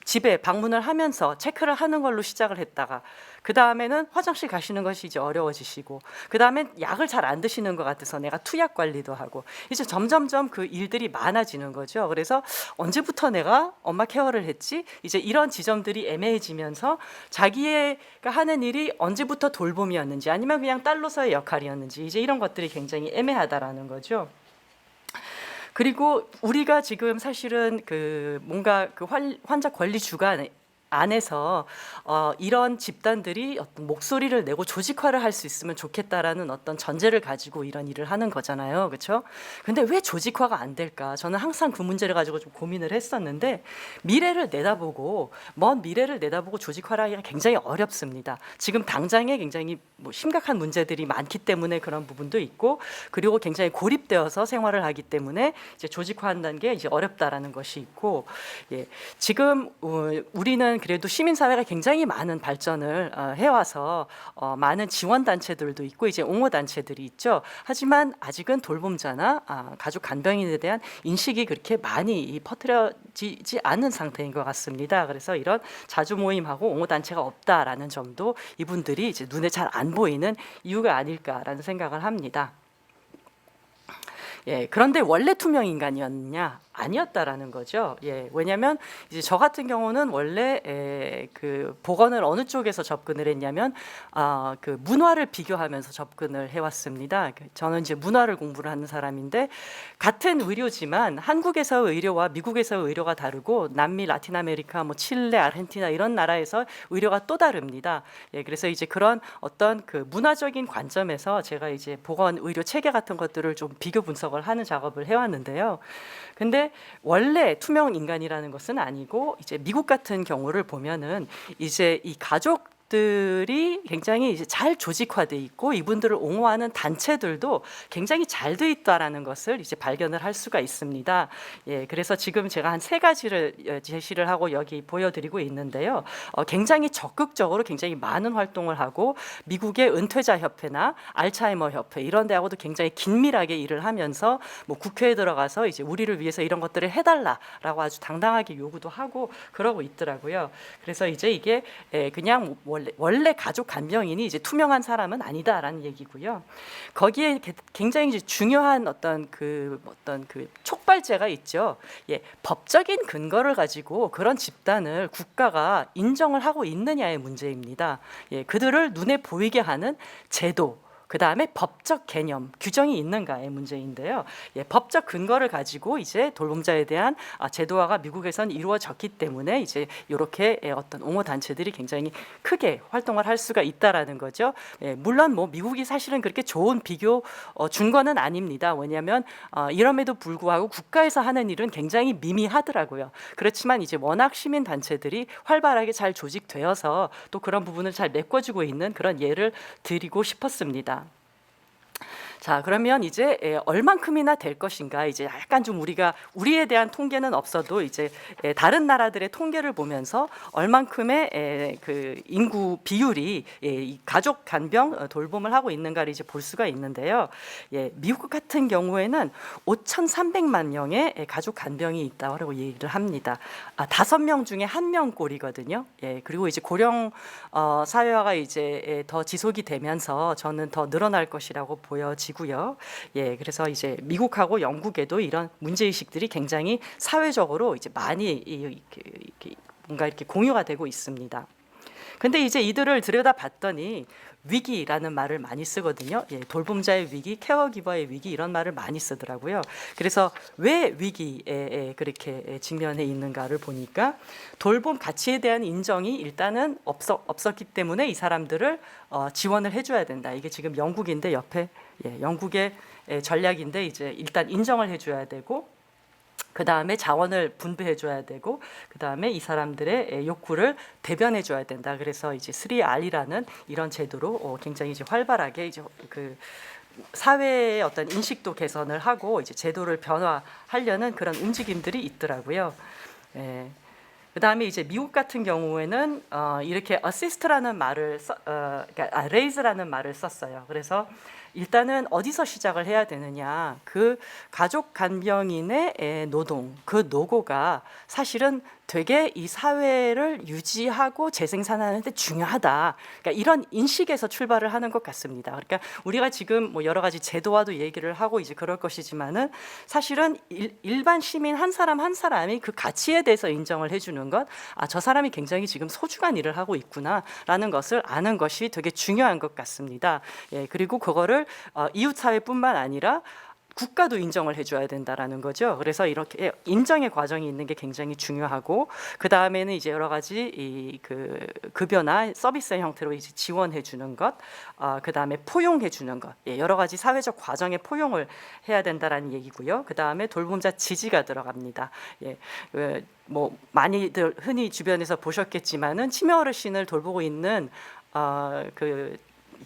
집에 방문을 하면서 체크를 하는 걸로 시작을 했다가 그 다음에는 화장실 가시는 것이 이제 어려워지시고 그 다음엔 약을 잘 안 드시는 것 같아서 내가 투약 관리도 하고 이제 점점점 그 일들이 많아지는 거죠. 그래서 언제부터 내가 엄마 케어를 했지? 이제 이런 지점들이 애매해지면서 자기가 하는 일이 언제부터 돌봄이었는지 아니면 그냥 딸로서의 역할이었는지 이제 이런 것들이 굉장히 애매하다라는 거죠. 그리고 우리가 지금 사실은 그 뭔가 그 환자 권리 주간 안에서 이런 집단들이 어떤 목소리를 내고 조직화를 할 수 있으면 좋겠다라는 어떤 전제를 가지고 이런 일을 하는 거잖아요, 그렇죠? 근데 왜 조직화가 안 될까? 저는 항상 그 문제를 가지고 좀 고민을 했었는데 미래를 내다보고 먼 미래를 내다보고 조직화를 하기가 굉장히 어렵습니다. 지금 당장에 굉장히 뭐 심각한 문제들이 많기 때문에 그런 부분도 있고 그리고 굉장히 고립되어서 생활을 하기 때문에 이제 조직화한다는 게 이제 어렵다라는 것이 있고 예, 지금 우리는 그래도 시민사회가 굉장히 많은 발전을 해와서 많은 지원단체들도 있고 이제 옹호단체들이 있죠. 하지만 아직은 돌봄자나 가족 간병인에 대한 인식이 그렇게 많이 퍼뜨려지지 않은 상태인 것 같습니다. 그래서 이런 자주 모임하고 옹호단체가 없다라는 점도 이분들이 이제 눈에 잘 안 보이는 이유가 아닐까라는 생각을 합니다. 예, 그런데 원래 투명 인간이었냐? 아니었다라는 거죠. 예, 왜냐하면 이제 저 같은 경우는 원래 그 보건을 어느 쪽에서 접근을 했냐면 그 문화를 비교하면서 접근을 해왔습니다. 저는 이제 문화를 공부를 하는 사람인데 같은 의료지만 한국에서의 의료와 미국에서의 의료가 다르고 남미, 라틴 아메리카, 뭐 칠레, 아르헨티나 이런 나라에서 의료가 또 다릅니다. 예, 그래서 이제 그런 어떤 그 문화적인 관점에서 제가 이제 보건 의료 체계 같은 것들을 좀 비교 분석을 하는 작업을 해왔는데요. 근데 원래 투명 인간이라는 것은 아니고 이제 미국 같은 경우를 보면은 이제 이 가족들이 굉장히 이제 잘 조직화돼 있고 이분들을 옹호하는 단체들도 굉장히 잘 돼 있다라는 것을 이제 발견을 할 수가 있습니다. 예, 그래서 지금 제가 한 3가지를 제시를 하고 여기 보여드리고 있는데요. 굉장히 적극적으로 굉장히 많은 활동을 하고 미국의 은퇴자 협회나 알츠하이머 협회 이런 데하고도 굉장히 긴밀하게 일을 하면서 뭐 국회에 들어가서 이제 우리를 위해서 이런 것들을 해달라라고 아주 당당하게 요구도 하고 그러고 있더라고요. 그래서 이제 이게 그냥 원래 가족 간병인이 이제 투명한 사람은 아니다라는 얘기고요. 거기에 굉장히 이제 중요한 어떤 그 촉발제가 있죠. 예, 법적인 근거를 가지고 그런 집단을 국가가 인정을 하고 있느냐의 문제입니다. 예, 그들을 눈에 보이게 하는 제도. 그 다음에 법적 개념, 규정이 있는가의 문제인데요. 예, 법적 근거를 가지고 이제 돌봄자에 대한 제도화가 미국에선 이루어졌기 때문에 이제 이렇게 어떤 옹호 단체들이 굉장히 크게 활동을 할 수가 있다라는 거죠. 예, 물론 뭐 미국이 사실은 그렇게 좋은 비교 준 거는 아닙니다. 왜냐하면 이럼에도 불구하고 국가에서 하는 일은 굉장히 미미하더라고요. 그렇지만 이제 워낙 시민 단체들이 활발하게 잘 조직되어서 또 그런 부분을 잘 메꿔주고 있는 그런 예를 드리고 싶었습니다. 자, 그러면 이제 얼만큼이나 될 것인가 이제 약간 좀 우리에 대한 통계는 없어도 이제 다른 나라들의 통계를 보면서 얼만큼의 그 인구 비율이 이 가족 간병 돌봄을 하고 있는가를 이제 볼 수가 있는데요. 예, 미국 같은 경우에는 5,300만 명의 가족 간병이 있다고 얘기를 합니다. 5명 중에 1명 꼴이거든요. 예, 그리고 이제 고령 사회화가 이제 더 지속이 되면서 저는 더 늘어날 것이라고 보여지고요. 예, 그래서 이제 미국하고 영국에도 이런 문제 의식들이 굉장히 사회적으로 이제 많이 이렇게 뭔가 이렇게 공유가 되고 있습니다. 근데 이제 이들을 들여다봤더니 위기라는 말을 많이 쓰거든요. 예, 돌봄자의 위기, 케어기버의 위기 이런 말을 많이 쓰더라고요. 그래서 왜 위기에 그렇게 직면해 있는가를 보니까 돌봄 가치에 대한 인정이 일단은 없었기 때문에 이 사람들을 지원을 해줘야 된다. 이게 지금 영국인데 옆에 영국의 전략인데 이제 일단 인정을 해줘야 되고 그 다음에 자원을 분배해줘야 되고 그 다음에 이 사람들의 욕구를 대변해줘야 된다. 그래서 이제 3R이라는 이런 제도로 굉장히 이제 활발하게 이제 그 사회의 어떤 인식도 개선을 하고 이제 제도를 변화하려는 그런 움직임들이 있더라고요. 예. 그다음에 이제 미국 같은 경우에는 이렇게 assist라는 말을 그러니까 raise라는 말을 썼어요. 그래서 일단은 어디서 시작을 해야 되느냐? 그 가족 간병인의 노동, 그 노고가 사실은 되게 이 사회를 유지하고 재생산하는 데 중요하다. 그러니까 이런 인식에서 출발을 하는 것 같습니다. 그러니까 우리가 지금 뭐 여러 가지 제도와도 얘기를 하고 이제 그럴 것이지만은 사실은 일반 시민 한 사람 한 사람이 그 가치에 대해서 인정을 해주는 것, 아, 저 사람이 굉장히 지금 소중한 일을 하고 있구나라는 것을 아는 것이 되게 중요한 것 같습니다. 예, 그리고 그거를 이웃 사회뿐만 아니라 국가도 인정을 해줘야 된다라는 거죠. 그래서 이렇게 인정의 과정이 있는 게 굉장히 중요하고, 그 다음에는 이제 여러 가지 그 급여나 서비스 형태로 이제 지원해 주는 것, 그 다음에 포용해 주는 것, 예, 여러 가지 사회적 과정에 포용을 해야 된다라는 얘기고요. 그 다음에 돌봄자 지지가 들어갑니다. 예, 뭐 많이들 흔히 주변에서 보셨겠지만은 치매 어르신을 돌보고 있는 그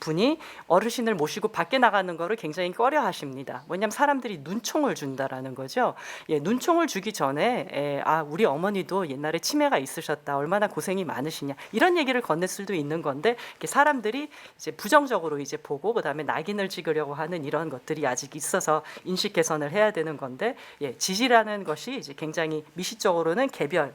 분이 어르신을 모시고 밖에 나가는 거를 굉장히 꺼려하십니다. 왜냐하면 사람들이 눈총을 준다라는 거죠. 예, 눈총을 주기 전에 우리 어머니도 옛날에 치매가 있으셨다, 얼마나 고생이 많으시냐, 이런 얘기를 건넬 수도 있는 건데, 이렇게 사람들이 이제 부정적으로 이제 보고 그다음에 낙인을 찍으려고 하는 이런 것들이 아직 있어서 인식 개선을 해야 되는 건데, 예, 지지라는 것이 이제 굉장히 미시적으로는 개별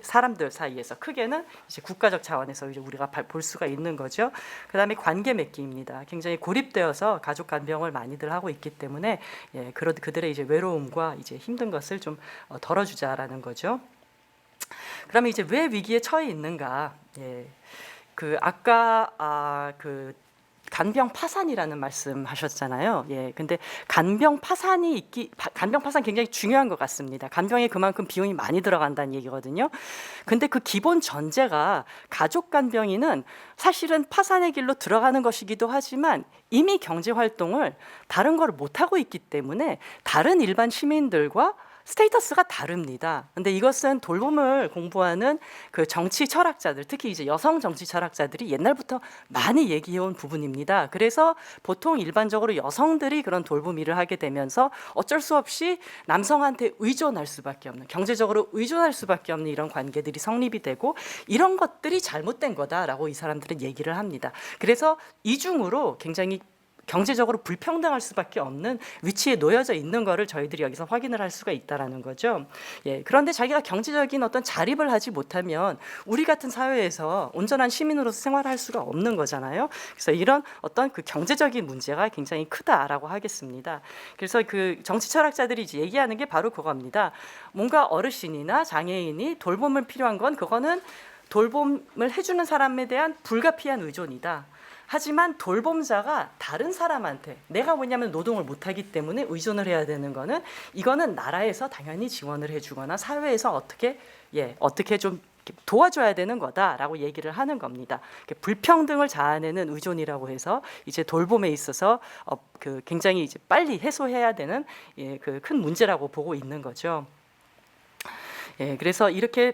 사람들 사이에서, 크게는 이제 국가적 차원에서 이제 우리가 볼 수가 있는 거죠. 그다음에 관계 맺기입니다. 굉장히 고립되어서 가족 간병을 많이들 하고 있기 때문에, 예, 그들의 이제 외로움과 이제 힘든 것을 좀 덜어주자라는 거죠. 그러면 이제 왜 위기에 처해 있는가? 예, 그 아까 그 간병 파산이라는 말씀하셨잖아요. 예, 근데 간병 파산 굉장히 중요한 것 같습니다. 간병에 그만큼 비용이 많이 들어간다는 얘기거든요. 근데 그 기본 전제가 가족 간병인은 사실은 파산의 길로 들어가는 것이기도 하지만 이미 경제 활동을 다른 걸 못 하고 있기 때문에 다른 일반 시민들과 스테이터스가 다릅니다. 근데 이것은 돌봄을 공부하는 그 정치 철학자들, 특히 이제 여성 정치 철학자들이 옛날부터 많이 얘기해온 부분입니다. 그래서 보통 일반적으로 여성들이 그런 돌봄 일을 하게 되면서 어쩔 수 없이 남성한테 의존할 수밖에 없는, 경제적으로 의존할 수밖에 없는 이런 관계들이 성립이 되고, 이런 것들이 잘못된 거다라고 이 사람들은 얘기를 합니다. 그래서 이중으로 굉장히 경제적으로 불평등할 수밖에 없는 위치에 놓여져 있는 거를 저희들이 여기서 확인을 할 수가 있다라는 거죠. 예, 그런데 자기가 경제적인 어떤 자립을 하지 못하면 우리 같은 사회에서 온전한 시민으로서 생활할 수가 없는 거잖아요. 그래서 이런 어떤 그 경제적인 문제가 굉장히 크다라고 하겠습니다. 그래서 그 정치 철학자들이 이제 얘기하는 게 바로 그겁니다. 뭔가 어르신이나 장애인이 돌봄을 필요한 건, 그거는 돌봄을 해주는 사람에 대한 불가피한 의존이다. 하지만 돌봄자가 다른 사람한테, 내가 뭐냐면 노동을 못하기 때문에 의존을 해야 되는 거는, 이거는 나라에서 당연히 지원을 해주거나 사회에서 어떻게 좀 도와줘야 되는 거다라고 얘기를 하는 겁니다. 불평등을 자아내는 의존이라고 해서 이제 돌봄에 있어서 그 굉장히 이제 빨리 해소해야 되는, 예, 그 큰 문제라고 보고 있는 거죠. 예, 그래서 이렇게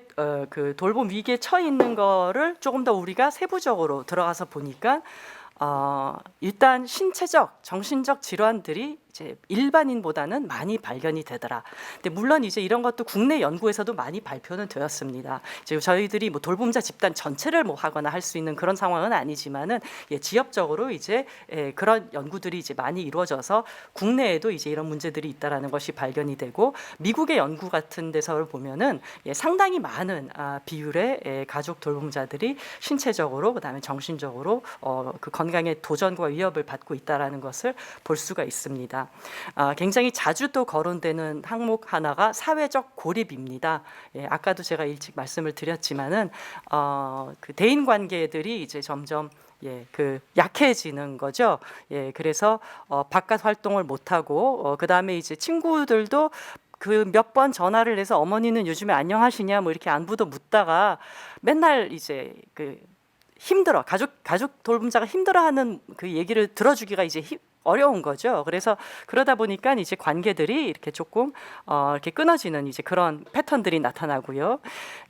그 돌봄 위기에 처해 있는 거를 조금 더 우리가 세부적으로 들어가서 보니까, 일단 신체적, 정신적 질환들이 이제 일반인보다는 많이 발견이 되더라. 근데 물론 이제 이런 것도 국내 연구에서도 많이 발표는 되었습니다. 이제 저희들이 뭐 돌봄자 집단 전체를 뭐 하거나 할 수 있는 그런 상황은 아니지만은, 예, 지역적으로 이제 그런 연구들이 이제 많이 이루어져서 국내에도 이제 이런 문제들이 있다라는 것이 발견이 되고, 미국의 연구 같은 데서 보면은, 예, 상당히 많은 비율의 가족 돌봄자들이 신체적으로 그다음에 정신적으로 그 건강에 도전과 위협을 받고 있다라는 것을 볼 수가 있습니다. 굉장히 자주 또 거론되는 항목 하나가 사회적 고립입니다. 예, 아까도 제가 일찍 말씀을 드렸지만은 그 대인 관계들이 이제 점점, 예, 그 약해지는 거죠. 예, 그래서 바깥 활동을 못 하고, 그 다음에 이제 친구들도 그 몇 번 전화를 해서 어머니는 요즘에 안녕하시냐 뭐 이렇게 안부도 묻다가 맨날 이제 그 힘들어, 가족 돌봄자가 힘들어하는 그 얘기를 들어주기가 이제 어려운 거죠. 그래서 그러다 보니까 이제 관계들이 이렇게 조금 이렇게 끊어지는 이제 그런 패턴들이 나타나고요.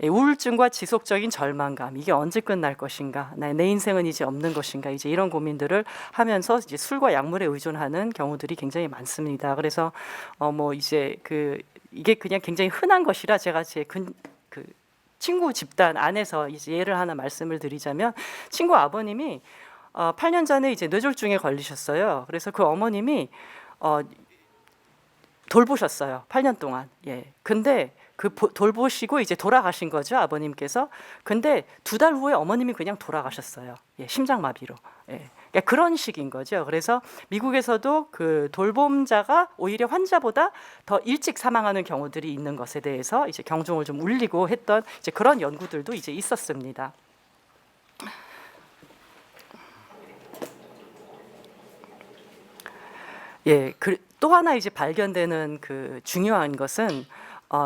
우울증과 지속적인 절망감, 이게 언제 끝날 것인가, 내 인생은 이제 없는 것인가, 이제 이런 고민들을 하면서 이제 술과 약물에 의존하는 경우들이 굉장히 많습니다. 그래서 뭐 이제 이게 그냥 굉장히 흔한 것이라 제가 제 친구 집단 안에서 이제 예를 하나 말씀을 드리자면 친구 아버님이 8년 전에 이제 뇌졸중에 걸리셨어요. 그래서 그 어머님이 돌보셨어요. 8년 동안. 예. 근데 돌보시고 이제 돌아가신 거죠, 아버님께서. 근데 2달 후에 어머님이 그냥 돌아가셨어요. 예, 심장마비로. 예. 그러니까 그런 식인 거죠. 그래서 미국에서도 그 돌봄자가 오히려 환자보다 더 일찍 사망하는 경우들이 있는 것에 대해서 이제 경종을 좀 울리고 했던 이제 그런 연구들도 이제 있었습니다. 예, 또 하나 이제 발견되는 그 중요한 것은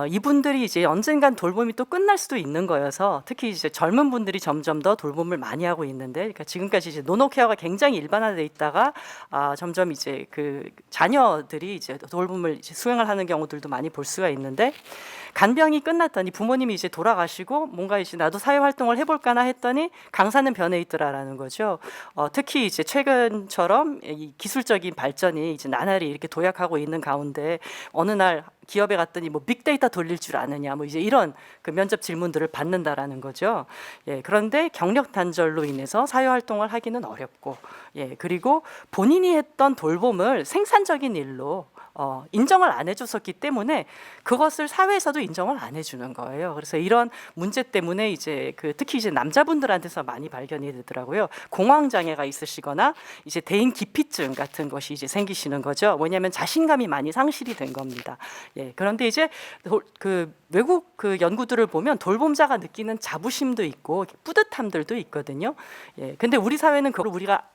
이분들이 이제 언젠간 돌봄이 또 끝날 수도 있는 거여서 특히 이제 젊은 분들이 점점 더 돌봄을 많이 하고 있는데, 그러니까 지금까지 이제 노노케어가 굉장히 일반화돼 있다가 점점 이제 그 자녀들이 이제 돌봄을 이제 수행을 하는 경우들도 많이 볼 수가 있는데, 간병이 끝났더니 부모님이 이제 돌아가시고 뭔가 이제 나도 사회 활동을 해볼까나 했더니 강사는 변해 있더라라는 거죠. 특히 이제 최근처럼 이 기술적인 발전이 이제 나날이 이렇게 도약하고 있는 가운데 어느 날 기업에 갔더니 뭐 빅데이터 돌릴 줄 아느냐 뭐 이제 이런 그 면접 질문들을 받는다라는 거죠. 예, 그런데 경력 단절로 인해서 사회 활동을 하기는 어렵고, 예, 그리고 본인이 했던 돌봄을 생산적인 일로 인정을 안 해줬었기 때문에 그것을 사회에서도 인정을 안 해주는 거예요. 그래서 이런 문제 때문에 이제 특히 이제 남자분들한테서 많이 발견이 되더라고요. 공황 장애가 있으시거나 이제 대인 기피증 같은 것이 이제 생기시는 거죠. 뭐냐면 자신감이 많이 상실이 된 겁니다. 예, 그런데 이제 그 외국 그 연구들을 보면 돌봄자가 느끼는 자부심도 있고 뿌듯함들도 있거든요. 예, 근데 우리 사회는 그걸 우리가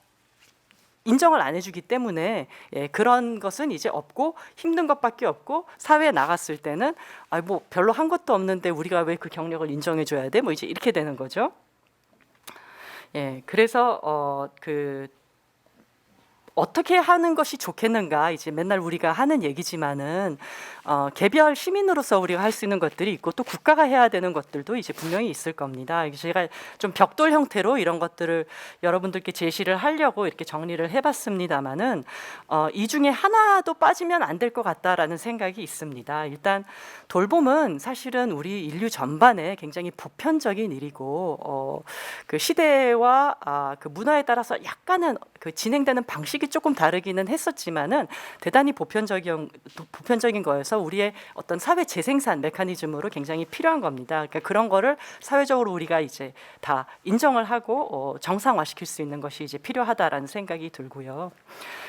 인정을 안 해주기 때문에, 예, 그런 것은 이제 없고 힘든 것밖에 없고 사회에 나갔을 때는 뭐 별로 한 것도 없는데 우리가 왜 그 경력을 인정해줘야 돼? 뭐 이제 이렇게 되는 거죠. 예, 그래서 어떻게 하는 것이 좋겠는가, 이제 맨날 우리가 하는 얘기지만은 개별 시민으로서 우리가 할 수 있는 것들이 있고 또 국가가 해야 되는 것들도 이제 분명히 있을 겁니다. 제가 좀 벽돌 형태로 이런 것들을 여러분들께 제시를 하려고 이렇게 정리를 해봤습니다만은 이 중에 하나도 빠지면 안 될 것 같다라는 생각이 있습니다. 일단 돌봄은 사실은 우리 인류 전반에 굉장히 보편적인 일이고 그 시대와 그 문화에 따라서 약간은 그 진행되는 방식이 조금 다르기는 했었지만은 대단히 보편적인 거여서 우리의 어떤 사회 재생산 메커니즘으로 굉장히 필요한 겁니다. 그러니까 그런 거를 사회적으로 우리가 이제 다 인정을 하고 정상화시킬 수 있는 것이 이제 필요하다라는 생각이 들고요.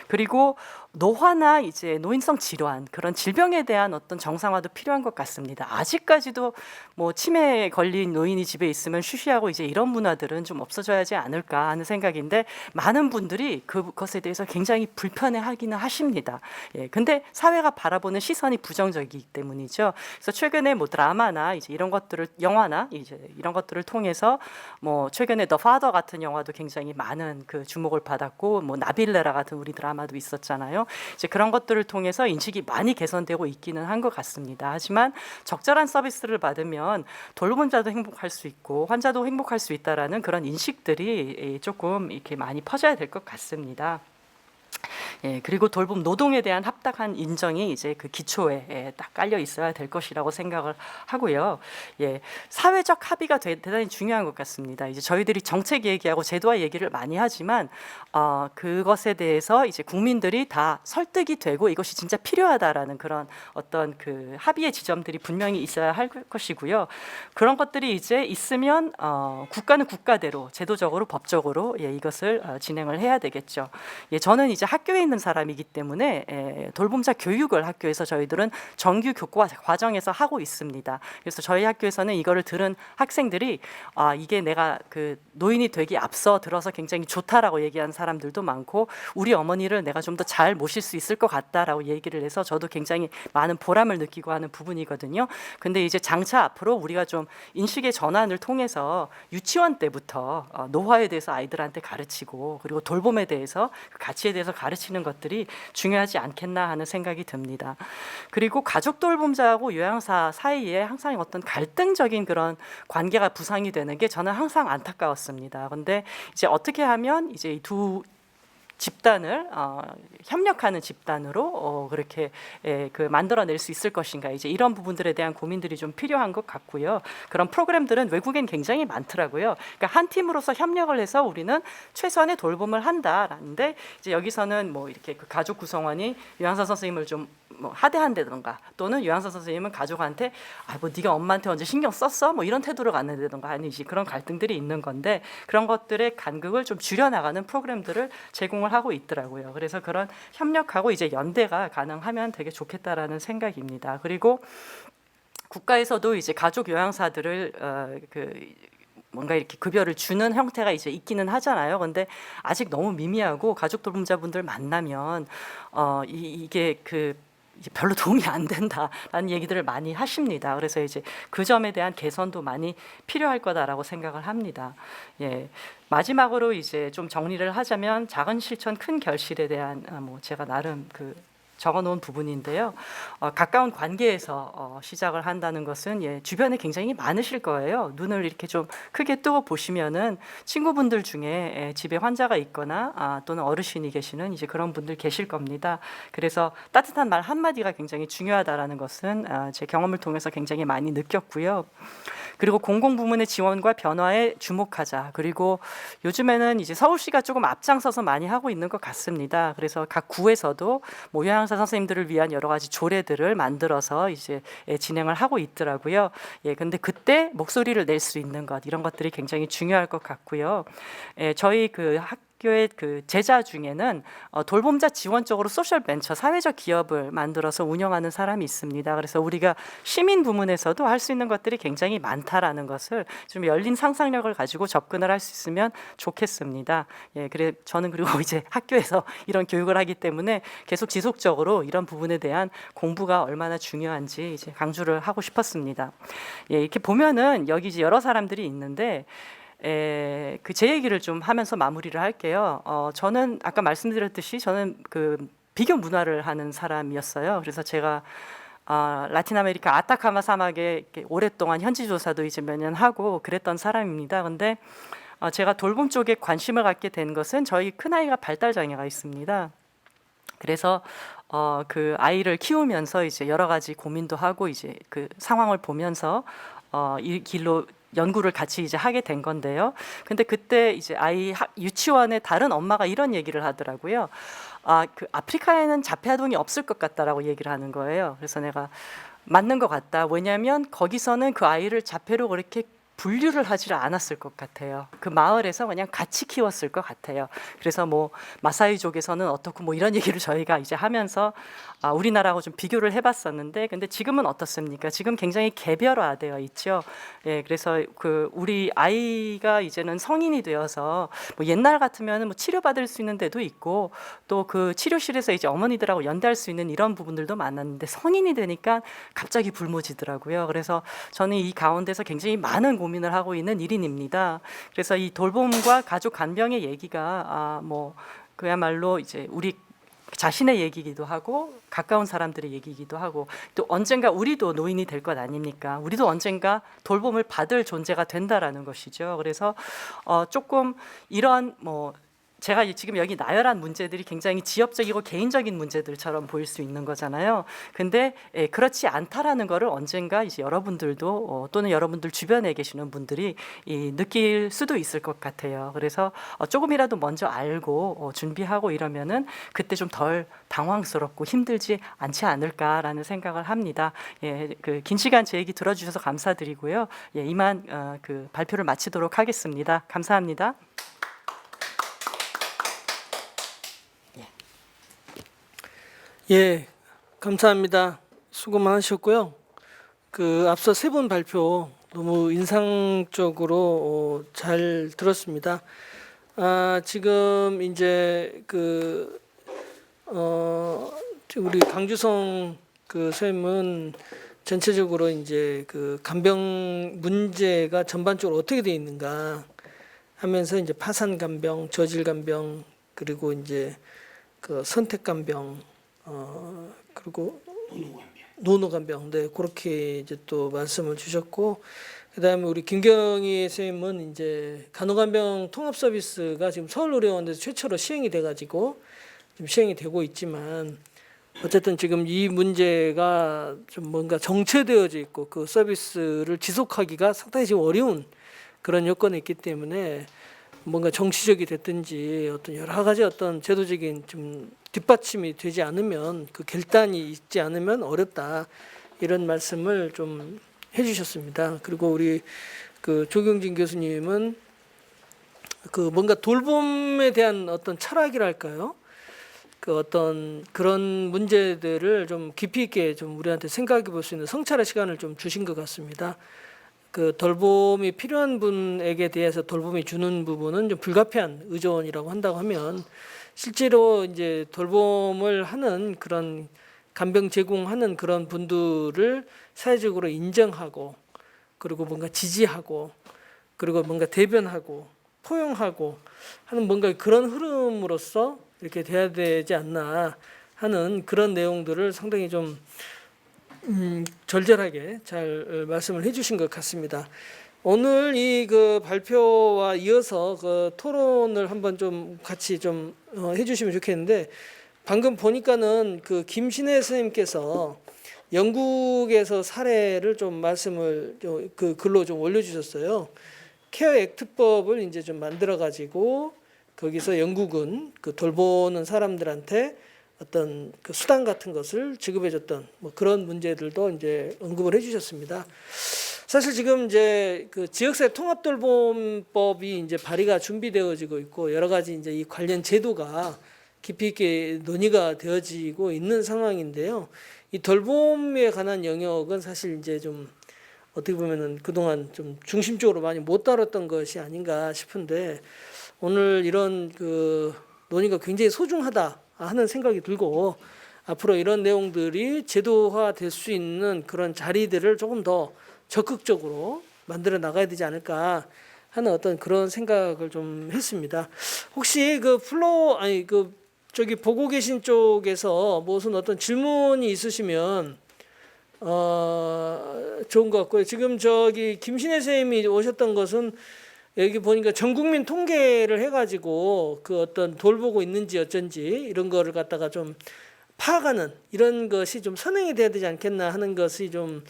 그리고 노화나 이제 노인성 질환, 그런 질병에 대한 어떤 정상화도 필요한 것 같습니다. 아직까지도 뭐 치매에 걸린 노인이 집에 있으면 쉬쉬하고 이제 이런 문화들은 좀 없어져야지 않을까 하는 생각인데, 많은 분들이 그것에 대해서 굉장히 불편해하기는 하십니다. 예, 근데 사회가 바라보는 시선이 부정적이기 때문이죠. 그래서 최근에 뭐 드라마나 이제 이런 것들을, 영화나 이제 이런 것들을 통해서 뭐 최근에 더 파더 같은 영화도 굉장히 많은 그 주목을 받았고, 뭐 나빌레라 같은 우리 드라마도 있었잖아요. 이제 그런 것들을 통해서 인식이 많이 개선되고 있기는 한 것 같습니다. 하지만 적절한 서비스를 받으면 돌봄자도 행복할 수 있고 환자도 행복할 수 있다라는 그런 인식들이 조금 이렇게 많이 퍼져야 될 것 같습니다. 예, 그리고 돌봄 노동에 대한 합당한 인정이 이제 그 기초에 딱 깔려 있어야 될 것이라고 생각을 하고요. 예, 사회적 합의가 대단히 중요한 것 같습니다. 이제 저희들이 정책 얘기하고 제도화 얘기를 많이 하지만 그것에 대해서 이제 국민들이 다 설득이 되고 이것이 진짜 필요하다라는 그런 어떤 그 합의의 지점들이 분명히 있어야 할 것이고요. 그런 것들이 이제 있으면 국가는 국가대로 제도적으로 법적으로 이것을 진행을 해야 되겠죠. 예, 저는 이제 학교에 있는 사람이기 때문에 돌봄자 교육을 학교에서 저희들은 정규 교과 과정에서 하고 있습니다. 그래서 저희 학교에서는 이거를 들은 학생들이 이게 내가 그 노인이 되기 앞서 들어서 굉장히 좋다라고 얘기하는 사람들도 많고, 우리 어머니를 내가 좀 더 잘 모실 수 있을 것 같다라고 얘기를 해서 저도 굉장히 많은 보람을 느끼고 하는 부분이거든요. 근데 이제 장차 앞으로 우리가 좀 인식의 전환을 통해서 유치원 때부터 노화에 대해서 아이들한테 가르치고, 그리고 돌봄에 대해서 그 가치에 대해서 가르치는 것들이 중요하지 않겠나 하는 생각이 듭니다. 그리고 가족 돌봄자하고 요양사 사이에 항상 어떤 갈등적인 그런 관계가 부상이 되는 게 저는 항상 안타까웠습니다. 그런데 이제 어떻게 하면 이제 두 집단을 협력하는 집단으로 그렇게 그 만들어낼 수 있을 것인가, 이제 이런 부분들에 대한 고민들이 좀 필요한 것 같고요. 그런 프로그램들은 외국엔 굉장히 많더라고요. 그러니까 한 팀으로서 협력을 해서 우리는 최소한의 돌봄을 한다라는데, 이제 여기서는 뭐 이렇게 그 가족 구성원이 유양사 선생님을 좀 뭐 하대한다든가, 또는 유양사 선생님은 가족한테 뭐 네가 엄마한테 언제 신경 썼어? 뭐 이런 태도를 갖는다든가, 아니지, 그런 갈등들이 있는 건데, 그런 것들의 간극을 좀 줄여나가는 프로그램들을 제공을 하고 있더라고요. 그래서 그런 협력하고 이제 연대가 가능하면 되게 좋겠다라는 생각입니다. 그리고 국가에서도 이제 가족 요양사들을 뭔가 이렇게 급여를 주는 형태가 이제 있기는 하잖아요. 근데 아직 너무 미미하고, 가족 돌봄자분들 만나면 이게 별로 도움이 안 된다라는 얘기들을 많이 하십니다. 그래서 이제 그 점에 대한 개선도 많이 필요할 거다라고 생각을 합니다. 예. 마지막으로 이제 좀 정리를 하자면, 작은 실천 큰 결실에 대한 제가 나름 적어놓은 부분인데요. 가까운 관계에서 시작을 한다는 것은 주변에 굉장히 많으실 거예요. 눈을 이렇게 좀 크게 뜨고 보시면은 친구분들 중에 집에 환자가 있거나 또는 어르신이 계시는 이제 그런 분들 계실 겁니다. 그래서 따뜻한 말 한마디가 굉장히 중요하다라는 것은 제 경험을 통해서 굉장히 많이 느꼈고요. 그리고 공공부문의 지원과 변화에 주목하자. 그리고 요즘에는 이제 서울시가 조금 앞장서서 많이 하고 있는 것 같습니다. 그래서 각 구에서도 뭐 요양사 선생님들을 위한 여러 가지 조례들을 만들어서 이제 진행을 하고 있더라고요. 근데 그때 목소리를 낼 수 있는 것, 이런 것들이 굉장히 중요할 것 같고요. 저희 학교의 제자 중에는 돌봄자 지원 쪽으로 소셜 벤처, 사회적 기업을 만들어서 운영하는 사람이 있습니다. 그래서 우리가 시민 부문에서도 할 수 있는 것들이 굉장히 많다라는 것을 좀 열린 상상력을 가지고 접근을 할 수 있으면 좋겠습니다. 그래 저는 그리고 이제 학교에서 이런 교육을 하기 때문에 계속 지속적으로 이런 부분에 대한 공부가 얼마나 중요한지 이제 강조를 하고 싶었습니다. 이렇게 보면은 여기 이제 여러 사람들이 있는데, 제 얘기를 좀 하면서 마무리를 할게요. 저는 아까 말씀드렸듯이 저는 비교 문화를 하는 사람이었어요. 그래서 제가 라틴 아메리카 아타카마 사막에 오랫동안 현지 조사도 이제 몇 년 하고 그랬던 사람입니다. 근데 제가 돌봄 쪽에 관심을 갖게 된 것은, 저희 큰아이가 발달 장애가 있습니다. 그래서 그 아이를 키우면서 이제 여러 가지 고민도 하고, 이제 그 상황을 보면서 이 길로 연구를 같이 이제 하게 된 건데요. 근데 그때 이제 아이 유치원에 다른 엄마가 이런 얘기를 하더라고요. 아프리카에는 자폐아동이 없을 것 같다라고 얘기를 하는 거예요. 그래서 내가 맞는 것 같다. 왜냐하면 거기서는 그 아이를 자폐로 그렇게 분류를 하지를 않았을 것 같아요. 그 마을에서 그냥 같이 키웠을 것 같아요. 그래서 뭐 마사이족에서는 어떻고 뭐 이런 얘기를 저희가 이제 하면서 우리나라하고 좀 비교를 해봤었는데, 근데 지금은 어떻습니까? 지금 굉장히 개별화되어 있죠. 그래서 우리 아이가 이제는 성인이 되어서 뭐 옛날 같으면 뭐 치료받을 수 있는 데도 있고, 또 그 치료실에서 이제 어머니들하고 연대할 수 있는 이런 부분들도 많았는데, 성인이 되니까 갑자기 불모지더라고요. 그래서 저는 이 가운데서 굉장히 많은 고민을 하고 있는 일인입니다. 그래서 이 돌봄과 가족 간병의 얘기가 그야말로 이제 우리 자신의 얘기이기도 하고, 가까운 사람들의 얘기이기도 하고, 또 언젠가 우리도 노인이 될 것 아닙니까? 우리도 언젠가 돌봄을 받을 존재가 된다라는 것이죠. 그래서 조금 이런 제가 지금 여기 나열한 문제들이 굉장히 지역적이고 개인적인 문제들처럼 보일 수 있는 거잖아요. 근데 그렇지 않다라는 거를 언젠가 이제 여러분들도 또는 여러분들 주변에 계시는 분들이 느낄 수도 있을 것 같아요. 그래서 조금이라도 먼저 알고 준비하고 이러면은 그때 좀 덜 당황스럽고 힘들지 않지 않을까라는 생각을 합니다. 긴 시간 제 얘기 들어주셔서 감사드리고요. 이만 발표를 마치도록 하겠습니다. 감사합니다. 감사합니다. 수고 많으셨고요. 앞서 세 분 발표 너무 인상적으로 잘 들었습니다. 지금 이제 우리 강주성 쌤은 전체적으로 이제 간병 문제가 전반적으로 어떻게 되어 있는가 하면서 이제 파산 간병, 저질 간병, 그리고 이제 선택 간병, 그리고 노노간병, 네, 그렇게 이제 또 말씀을 주셨고, 그다음에 우리 김경희 선생님은 이제 간호간병 통합 서비스가 지금 서울의료원에서 최초로 시행이 돼가지고 지금 시행이 되고 있지만, 어쨌든 지금 이 문제가 좀 뭔가 정체되어져 있고 그 서비스를 지속하기가 상당히 지금 어려운 그런 여건에 있기 때문에 뭔가 정치적이 됐든지 어떤 여러 가지 어떤 제도적인 좀 뒷받침이 되지 않으면, 그 결단이 있지 않으면 어렵다, 이런 말씀을 좀 해주셨습니다. 그리고 우리 그 조경진 교수님은 그 뭔가 돌봄에 대한 어떤 철학이랄까요? 그 어떤 그런 문제들을 좀 깊이 있게 좀 우리한테 생각해 볼 수 있는 성찰의 시간을 좀 주신 것 같습니다. 그 돌봄이 필요한 분에게 대해서 돌봄이 주는 부분은 좀 불가피한 의존이라고 한다고 하면, 실제로 이제 돌봄을 하는 그런 간병 제공하는 그런 분들을 사회적으로 인정하고, 그리고 뭔가 지지하고, 그리고 뭔가 대변하고 포용하고 하는 뭔가 그런 흐름으로서 이렇게 돼야 되지 않나 하는 그런 내용들을 상당히 좀 절절하게 잘 말씀을 해주신 것 같습니다. 오늘 이 그 발표와 이어서 그 토론을 한번 좀 같이 좀 해주시면 좋겠는데, 방금 보니까는 그 김신혜 선생님께서 영국에서 사례를 좀 말씀을 그 글로 좀 올려주셨어요. 케어 액트법을 이제 좀 만들어 가지고 거기서 영국은 그 돌보는 사람들한테 어떤 그 수당 같은 것을 지급해줬던 뭐 그런 문제들도 이제 언급을 해주셨습니다. 사실 지금 이제 그 지역사회 통합돌봄법이 이제 발의가 준비되어지고 있고, 여러 가지 이제 이 관련 제도가 깊이 있게 논의가 되어지고 있는 상황인데요. 이 돌봄에 관한 영역은 사실 이제 좀 어떻게 보면은 그동안 좀 중심적으로 많이 못 다뤘던 것이 아닌가 싶은데, 오늘 이런 그 논의가 굉장히 소중하다 하는 생각이 들고, 앞으로 이런 내용들이 제도화 될 수 있는 그런 자리들을 조금 더 적극적으로 만들어 나가야 되지 않을까 하는 어떤 그런 생각을 좀 했습니다. 혹시 그 저기 보고 계신 쪽에서 무슨 어떤 질문이 있으시면 좋은 것 같고요. 지금 저기 김신혜 선생님이 오셨던 것은 여기 보니까 전 국민 통계를 해가지고 그 어떤 돌보고 있는지 어쩐지 이런 거를 갖다가 좀 파악하는 이런 것이 좀 선행이 돼야 되지 않겠나 하는 것이 좀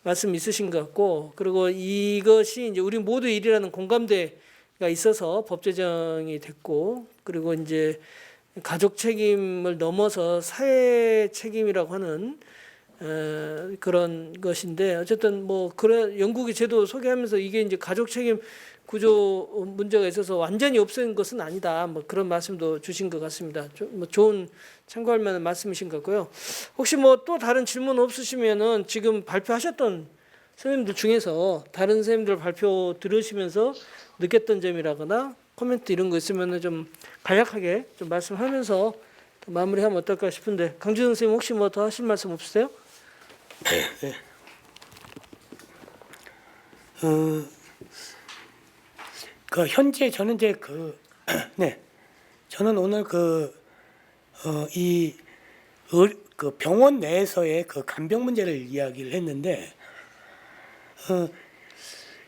말씀 있으신 것 같고, 그리고 이것이 이제 우리 모두 일이라는 공감대가 있어서 법 제정이 됐고, 그리고 이제 가족 책임을 넘어서 사회 책임이라고 하는 그런 것인데, 어쨌든 뭐 그런 영국의 제도 소개하면서 이게 이제 가족 책임 구조 문제가 있어서 완전히 없앤 것은 아니다, 뭐 그런 말씀도 주신 것 같습니다. 뭐 좋은 참고할 만한 말씀이신 것 같고요. 혹시 뭐 또 다른 질문 없으시면은 지금 발표하셨던 선생님들 중에서 다른 선생님들 발표 들으시면서 느꼈던 점이라거나 코멘트 이런 거 있으면은 좀 간략하게 좀 말씀하면서 마무리하면 어떨까 싶은데, 강주성 선생님 혹시 뭐 더 하실 말씀 없으세요? 네. 그 현재 저는 이제 네, 저는 오늘 그 병원 내에서의 그 간병 문제를 이야기를 했는데,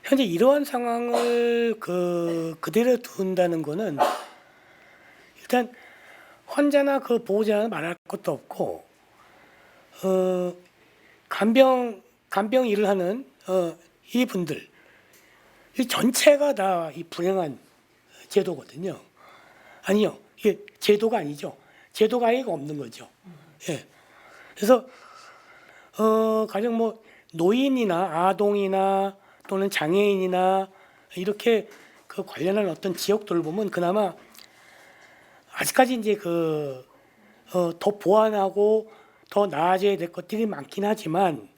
현재 이러한 상황을 그대로 둔다는 거는 일단 환자나 그 보호자는 말할 것도 없고, 간병 일을 하는 이분들 이 전체가 다 이 불행한 제도거든요. 아니요, 이게 제도가 아니죠. 제도가 아예 없는 거죠. 예. 그래서 가령 뭐 노인이나 아동이나 또는 장애인이나 이렇게 그 관련한 어떤 지역 돌봄은 그나마 아직까지 이제 더 보완하고 더 나아져야 될 것들이 많긴 하지만,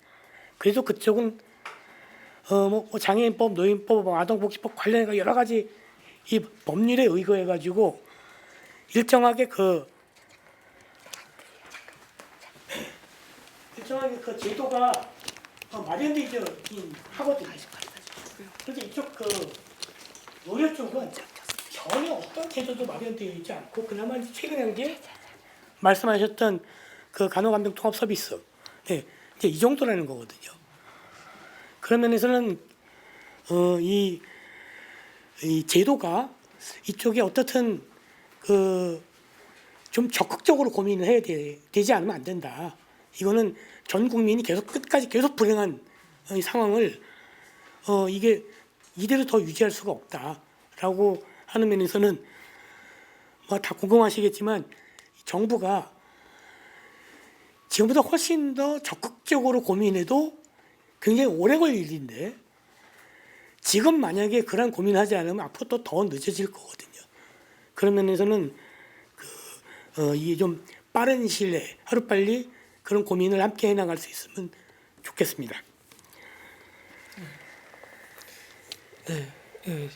그래도 그쪽은 뭐 장애인법, 노인법, 아동복지법 관련해서 여러 가지 이 법률에 의거해 가지고 일정하게 그 제도가 마련되어 있긴 하거든요. 그런데 이쪽 의료 쪽은 전혀 어떤 제도도 마련되어 있지 않고, 그나마 최근에 한 게 말씀하셨던 그 간호간병 통합 서비스, 예, 이제 이 정도라는 거거든요. 그런 면에서는 이 제도가 이쪽에 어떻든 좀 적극적으로 고민을 해야 되지 않으면 안 된다. 이거는 전 국민이 계속 끝까지 계속 불행한 이 상황을 이게 이대로 더 유지할 수가 없다라고 하는 면에서는 뭐 다 궁금하시겠지만 정부가 지금보다 훨씬 더 적극적으로 고민해도 굉장히 오래 걸릴 일인데 지금 만약에 그런 고민하지 않으면 앞으로 또 더 늦어질 거거든요. 그런 면에서는 이게 좀 빠른 시일 내에 하루빨리 그런 고민을 함께 해나갈 수 있으면 좋겠습니다. 네,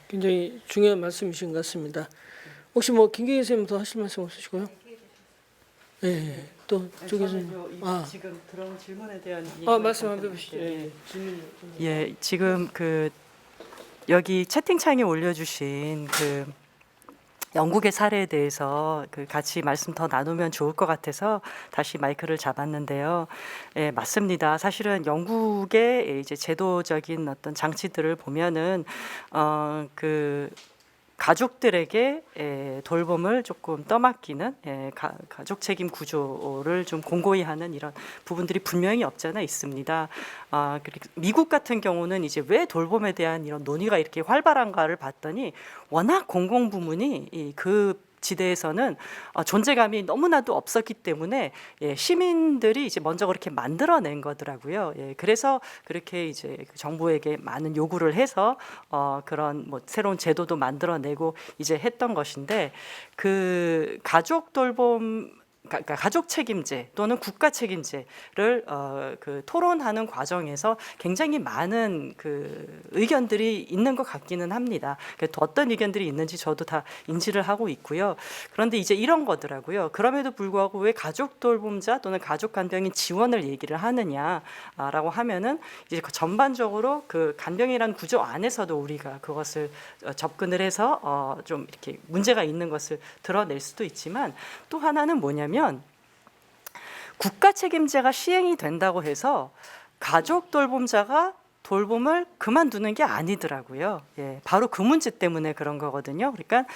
굉장히 중요한 말씀이신 것 같습니다. 혹시 뭐 김경희 선생님 더 하실 말씀 없으시고요? 네, 또 저기서 지금 들어온 질문에 대한 말씀 한번 해보시죠. 질문. 예, 지금 여기 채팅창에 올려주신 영국의 사례에 대해서 같이 말씀 더 나누면 좋을 것 같아서 다시 마이크를 잡았는데요. 예, 맞습니다. 사실은 영국의 이제 제도적인 어떤 장치들을 보면은 가족들에게 돌봄을 조금 떠맡기는 가족 책임 구조를 좀 공고히 하는 이런 부분들이 분명히 없잖아 있습니다. 미국 같은 경우는 이제 왜 돌봄에 대한 이런 논의가 이렇게 활발한가를 봤더니 워낙 공공부문이 그 지대에서는 존재감이 너무나도 없었기 때문에 시민들이 이제 먼저 그렇게 만들어낸 거더라고요. 그래서 그렇게 이제 정부에게 많은 요구를 해서 그런 뭐 새로운 제도도 만들어내고 이제 했던 것인데 그 가족 돌봄 그러니까 가족 책임제 또는 국가 책임제를 토론하는 과정에서 굉장히 많은 의견들이 있는 것 같기는 합니다. 어떤 의견들이 있는지 저도 다 인지를 하고 있고요. 그런데 이제 이런 거더라고요. 그럼에도 불구하고 왜 가족 돌봄자 또는 가족 간병인 지원을 얘기를 하느냐라고 하면은 이제 전반적으로 그 간병이라는 구조 안에서도 우리가 그것을 접근을 해서 좀 이렇게 문제가 있는 것을 드러낼 수도 있지만 또 하나는 뭐냐면 국가 책임제가 시행이 된다고 해서 가족 돌봄자가 돌봄을 그만두는 게 아니더라고요. 바로 그 문제 때문에 그런 거거든요. 그러니까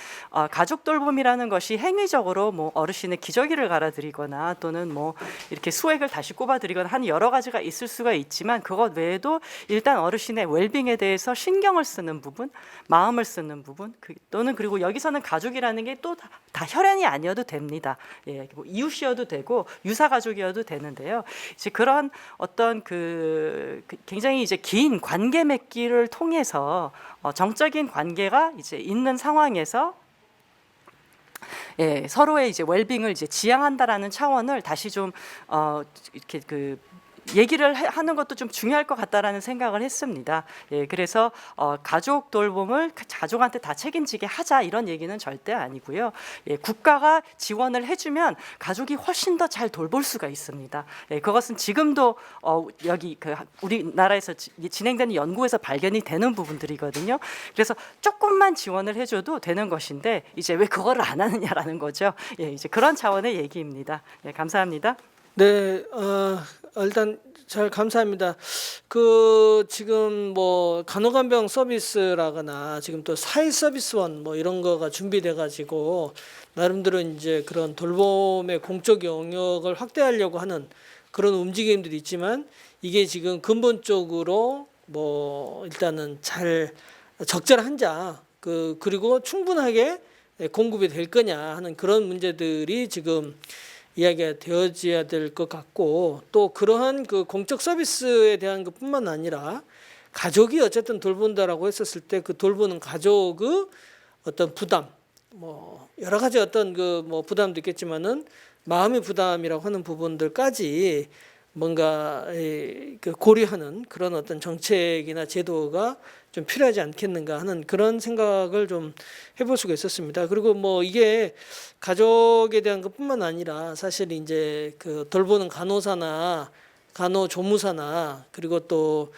가족 돌봄이라는 것이 행위적으로 뭐 어르신의 기저귀를 갈아드리거나 또는 뭐 이렇게 수액을 다시 꼽아드리거나 하는 여러 가지가 있을 수가 있지만 그것 외에도 일단 어르신의 웰빙에 대해서 신경을 쓰는 부분, 마음을 쓰는 부분, 또는 그리고 여기서는 가족이라는 게 또 다 혈연이 아니어도 됩니다. 뭐 이웃이어도 되고 유사 가족이어도 되는데요. 이제 그런 어떤 굉장히 이제 긴 관계 맺기를 통해서 정적인 관계가 이제 있는 상황에서 서로의 이제 웰빙을 이제 지향한다라는 차원을 다시 좀 이렇게 얘기를 하는 것도 좀 중요할 것 같다라는 생각을 했습니다. 그래서 가족 돌봄을 가족한테 다 책임지게 하자 이런 얘기는 절대 아니고요. 국가가 지원을 해주면 가족이 훨씬 더 잘 돌볼 수가 있습니다. 그것은 지금도 여기 우리나라에서 진행되는 연구에서 발견이 되는 부분들이거든요. 그래서 조금만 지원을 해줘도 되는 것인데 이제 왜 그거를 안 하느냐라는 거죠. 이제 그런 차원의 얘기입니다. 감사합니다. 네, 일단 잘 감사합니다. 지금 뭐 간호간병 서비스라거나 지금 또 사회 서비스원 뭐 이런 거가 준비돼 가지고 나름대로 이제 그런 돌봄의 공적 영역을 확대하려고 하는 그런 움직임들이 있지만 이게 지금 근본적으로 뭐 일단은 잘 적절한자 그리고 충분하게 공급이 될 거냐 하는 그런 문제들이 지금 이야기가 되어져야 될 것 같고 또 그러한 공적 서비스에 대한 것뿐만 아니라 가족이 어쨌든 돌본다라고 했었을 때 그 돌보는 가족의 어떤 부담 뭐 여러 가지 어떤 뭐 부담도 있겠지만은 마음의 부담이라고 하는 부분들까지 뭔가 고려하는 그런 어떤 정책이나 제도가 좀 필요하지 않겠는가 하는 그런 생각을 좀 해볼 수가 있었습니다. 그리고 뭐 이게 가족에 대한 것뿐만 아니라 사실 이제 돌보는 간호사나 간호조무사나 그리고 또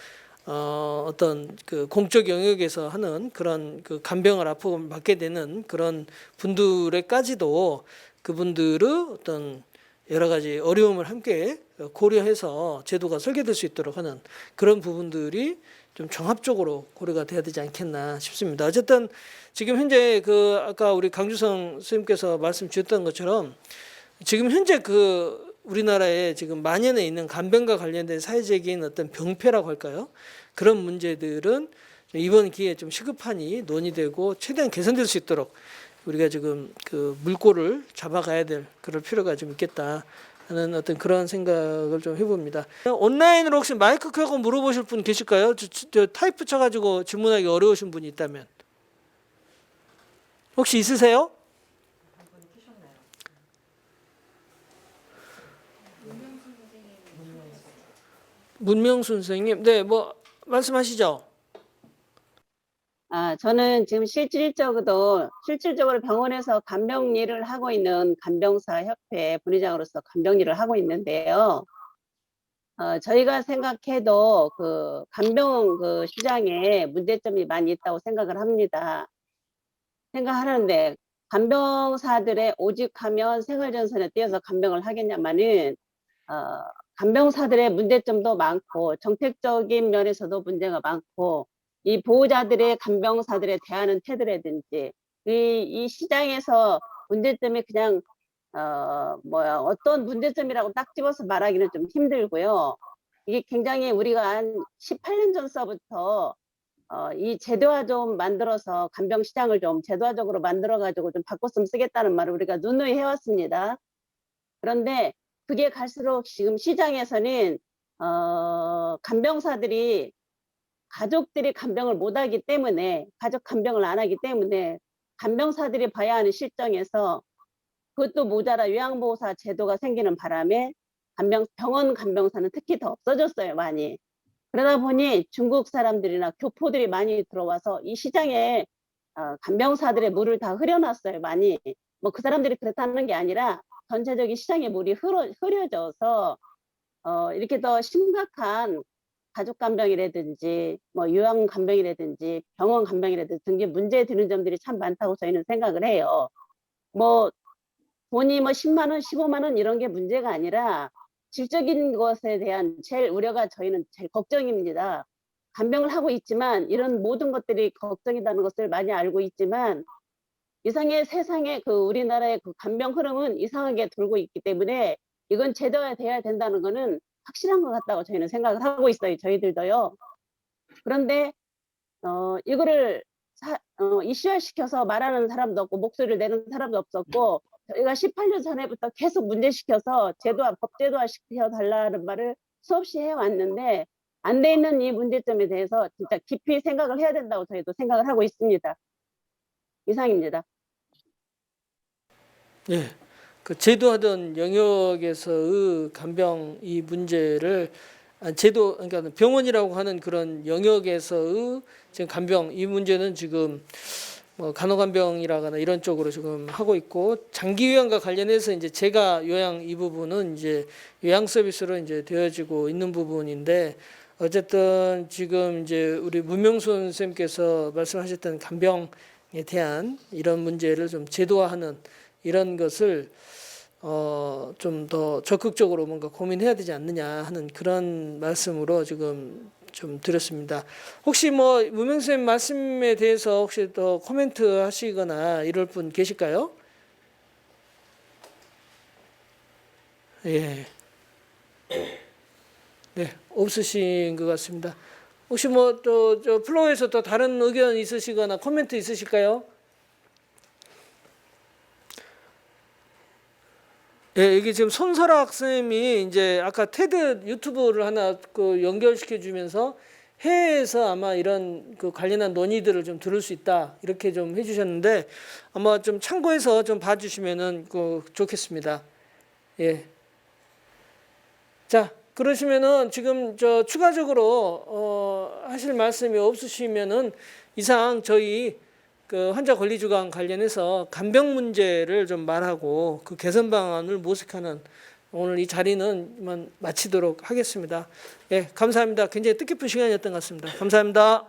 어떤 공적 영역에서 하는 그런 간병을 아픔을 맡게 되는 그런 분들에까지도 그분들의 어떤 여러 가지 어려움을 함께 고려해서 제도가 설계될 수 있도록 하는 그런 부분들이 좀 종합적으로 고려가 돼야 되지 않겠나 싶습니다. 어쨌든 지금 현재 그 아까 우리 강주성 선생님께서 말씀 주셨던 것처럼 지금 현재 그 우리나라에 지금 만연해 있는 간병과 관련된 사회적인 어떤 병폐라고 할까요? 그런 문제들은 이번 기회에 좀 시급하니 논의되고 최대한 개선될 수 있도록 우리가 지금 그 물꼬를 잡아가야 될 그럴 필요가 좀 있겠다 하는 어떤 그런 생각을 좀 해봅니다. 온라인으로 혹시 마이크 켜고 물어보실 분 계실까요? 저 타이프 쳐가지고 질문하기 어려우신 분이 있다면 혹시 있으세요? 문명순 선생님, 네, 뭐 말씀하시죠. 저는 지금 실질적으로 병원에서 간병 일을 하고 있는 간병사 협회 분회장으로서 간병 일을 하고 있는데요. 저희가 생각해도 그 간병 그 시장에 문제점이 많이 있다고 생각을 합니다. 생각하는데 간병사들의 오직하면 생활전선에 뛰어서 간병을 하겠냐마는 간병사들의 문제점도 많고 정책적인 면에서도 문제가 많고 이 보호자들의 간병사들에 대하는 태도라든지 이 시장에서 문제점이 그냥 어떤 문제점이라고 딱 집어서 말하기는 좀 힘들고요. 이게 굉장히 우리가 한 18년 전서부터 이 제도화 좀 만들어서 간병 시장을 좀 제도화적으로 만들어 가지고 좀 바꿨으면 쓰겠다는 말을 우리가 누누이 해왔습니다. 그런데 그게 갈수록 지금 시장에서는 간병사들이 가족들이 간병을 못하기 때문에 가족 간병을 안 하기 때문에 간병사들이 봐야 하는 실정에서 그것도 모자라 요양보호사 제도가 생기는 바람에 병원 간병사는 특히 더 없어졌어요, 많이. 그러다 보니 중국 사람들이나 교포들이 많이 들어와서 이 시장에 간병사들의 물을 다 흐려놨어요, 많이. 뭐 그 사람들이 그렇다는 게 아니라 전체적인 시장의 물이 흐려져서 이렇게 더 심각한 가족 간병이라든지 뭐 요양 간병이라든지 병원 간병이라든지 등의 문제 되는 점들이 참 많다고 저희는 생각을 해요. 뭐 돈이 뭐 10만 원, 15만 원 이런 게 문제가 아니라 질적인 것에 대한 제일 우려가 저희는 제일 걱정입니다. 간병을 하고 있지만 이런 모든 것들이 걱정이라는 것을 많이 알고 있지만 이상의 세상에 그 우리나라의 그 간병 흐름은 이상하게 돌고 있기 때문에 이건 제도화돼야 된다는 거는 확실한 것 같다고 저희는 생각을 하고 있어요. 저희들도요. 그런데 이거를 이슈화시켜서 말하는 사람도 없고 목소리를 내는 사람도 없었고 저희가 18년 전에부터 계속 문제시켜서 법제도화 시켜달라는 말을 수없이 해왔는데 안 돼 있는 이 문제점에 대해서 진짜 깊이 생각을 해야 된다고 저희도 생각을 하고 있습니다. 이상입니다. 예, 그 제도하던 영역에서의 간병 이 문제를 그러니까 병원이라고 하는 그런 영역에서의 지금 간병 이 문제는 지금 뭐 간호간병이라거나 이런 쪽으로 지금 하고 있고 장기 요양과 관련해서 이제 제가 요양 이 부분은 이제 요양 서비스로 이제 되어지고 있는 부분인데 어쨌든 지금 이제 우리 문명순 선생님께서 말씀하셨던 간병에 대한 이런 문제를 좀 제도화하는 이런 것을 좀 더 적극적으로 뭔가 고민해야 되지 않느냐 하는 그런 말씀으로 지금 좀 드렸습니다. 혹시 뭐 문명 선생님 말씀에 대해서 혹시 더 코멘트 하시거나 이럴 분 계실까요? 예. 네, 없으신 것 같습니다. 혹시 뭐 또 저 플로어에서 또 다른 의견 있으시거나 코멘트 있으실까요? 예, 이게 지금 손설학 선생님이 이제 아까 테드 유튜브를 하나 그 연결시켜 주면서 해외에서 아마 이런 그 관련한 논의들을 좀 들을 수 있다 이렇게 좀 해주셨는데 아마 좀 참고해서 좀 봐주시면은 그 좋겠습니다. 예. 자, 그러시면은 지금 저 추가적으로 하실 말씀이 없으시면은 이상 저희 그 환자 권리 주간 관련해서 간병 문제를 좀 말하고 그 개선 방안을 모색하는 오늘 이 자리는 마치도록 하겠습니다. 예, 감사합니다. 굉장히 뜻깊은 시간이었던 것 같습니다. 감사합니다.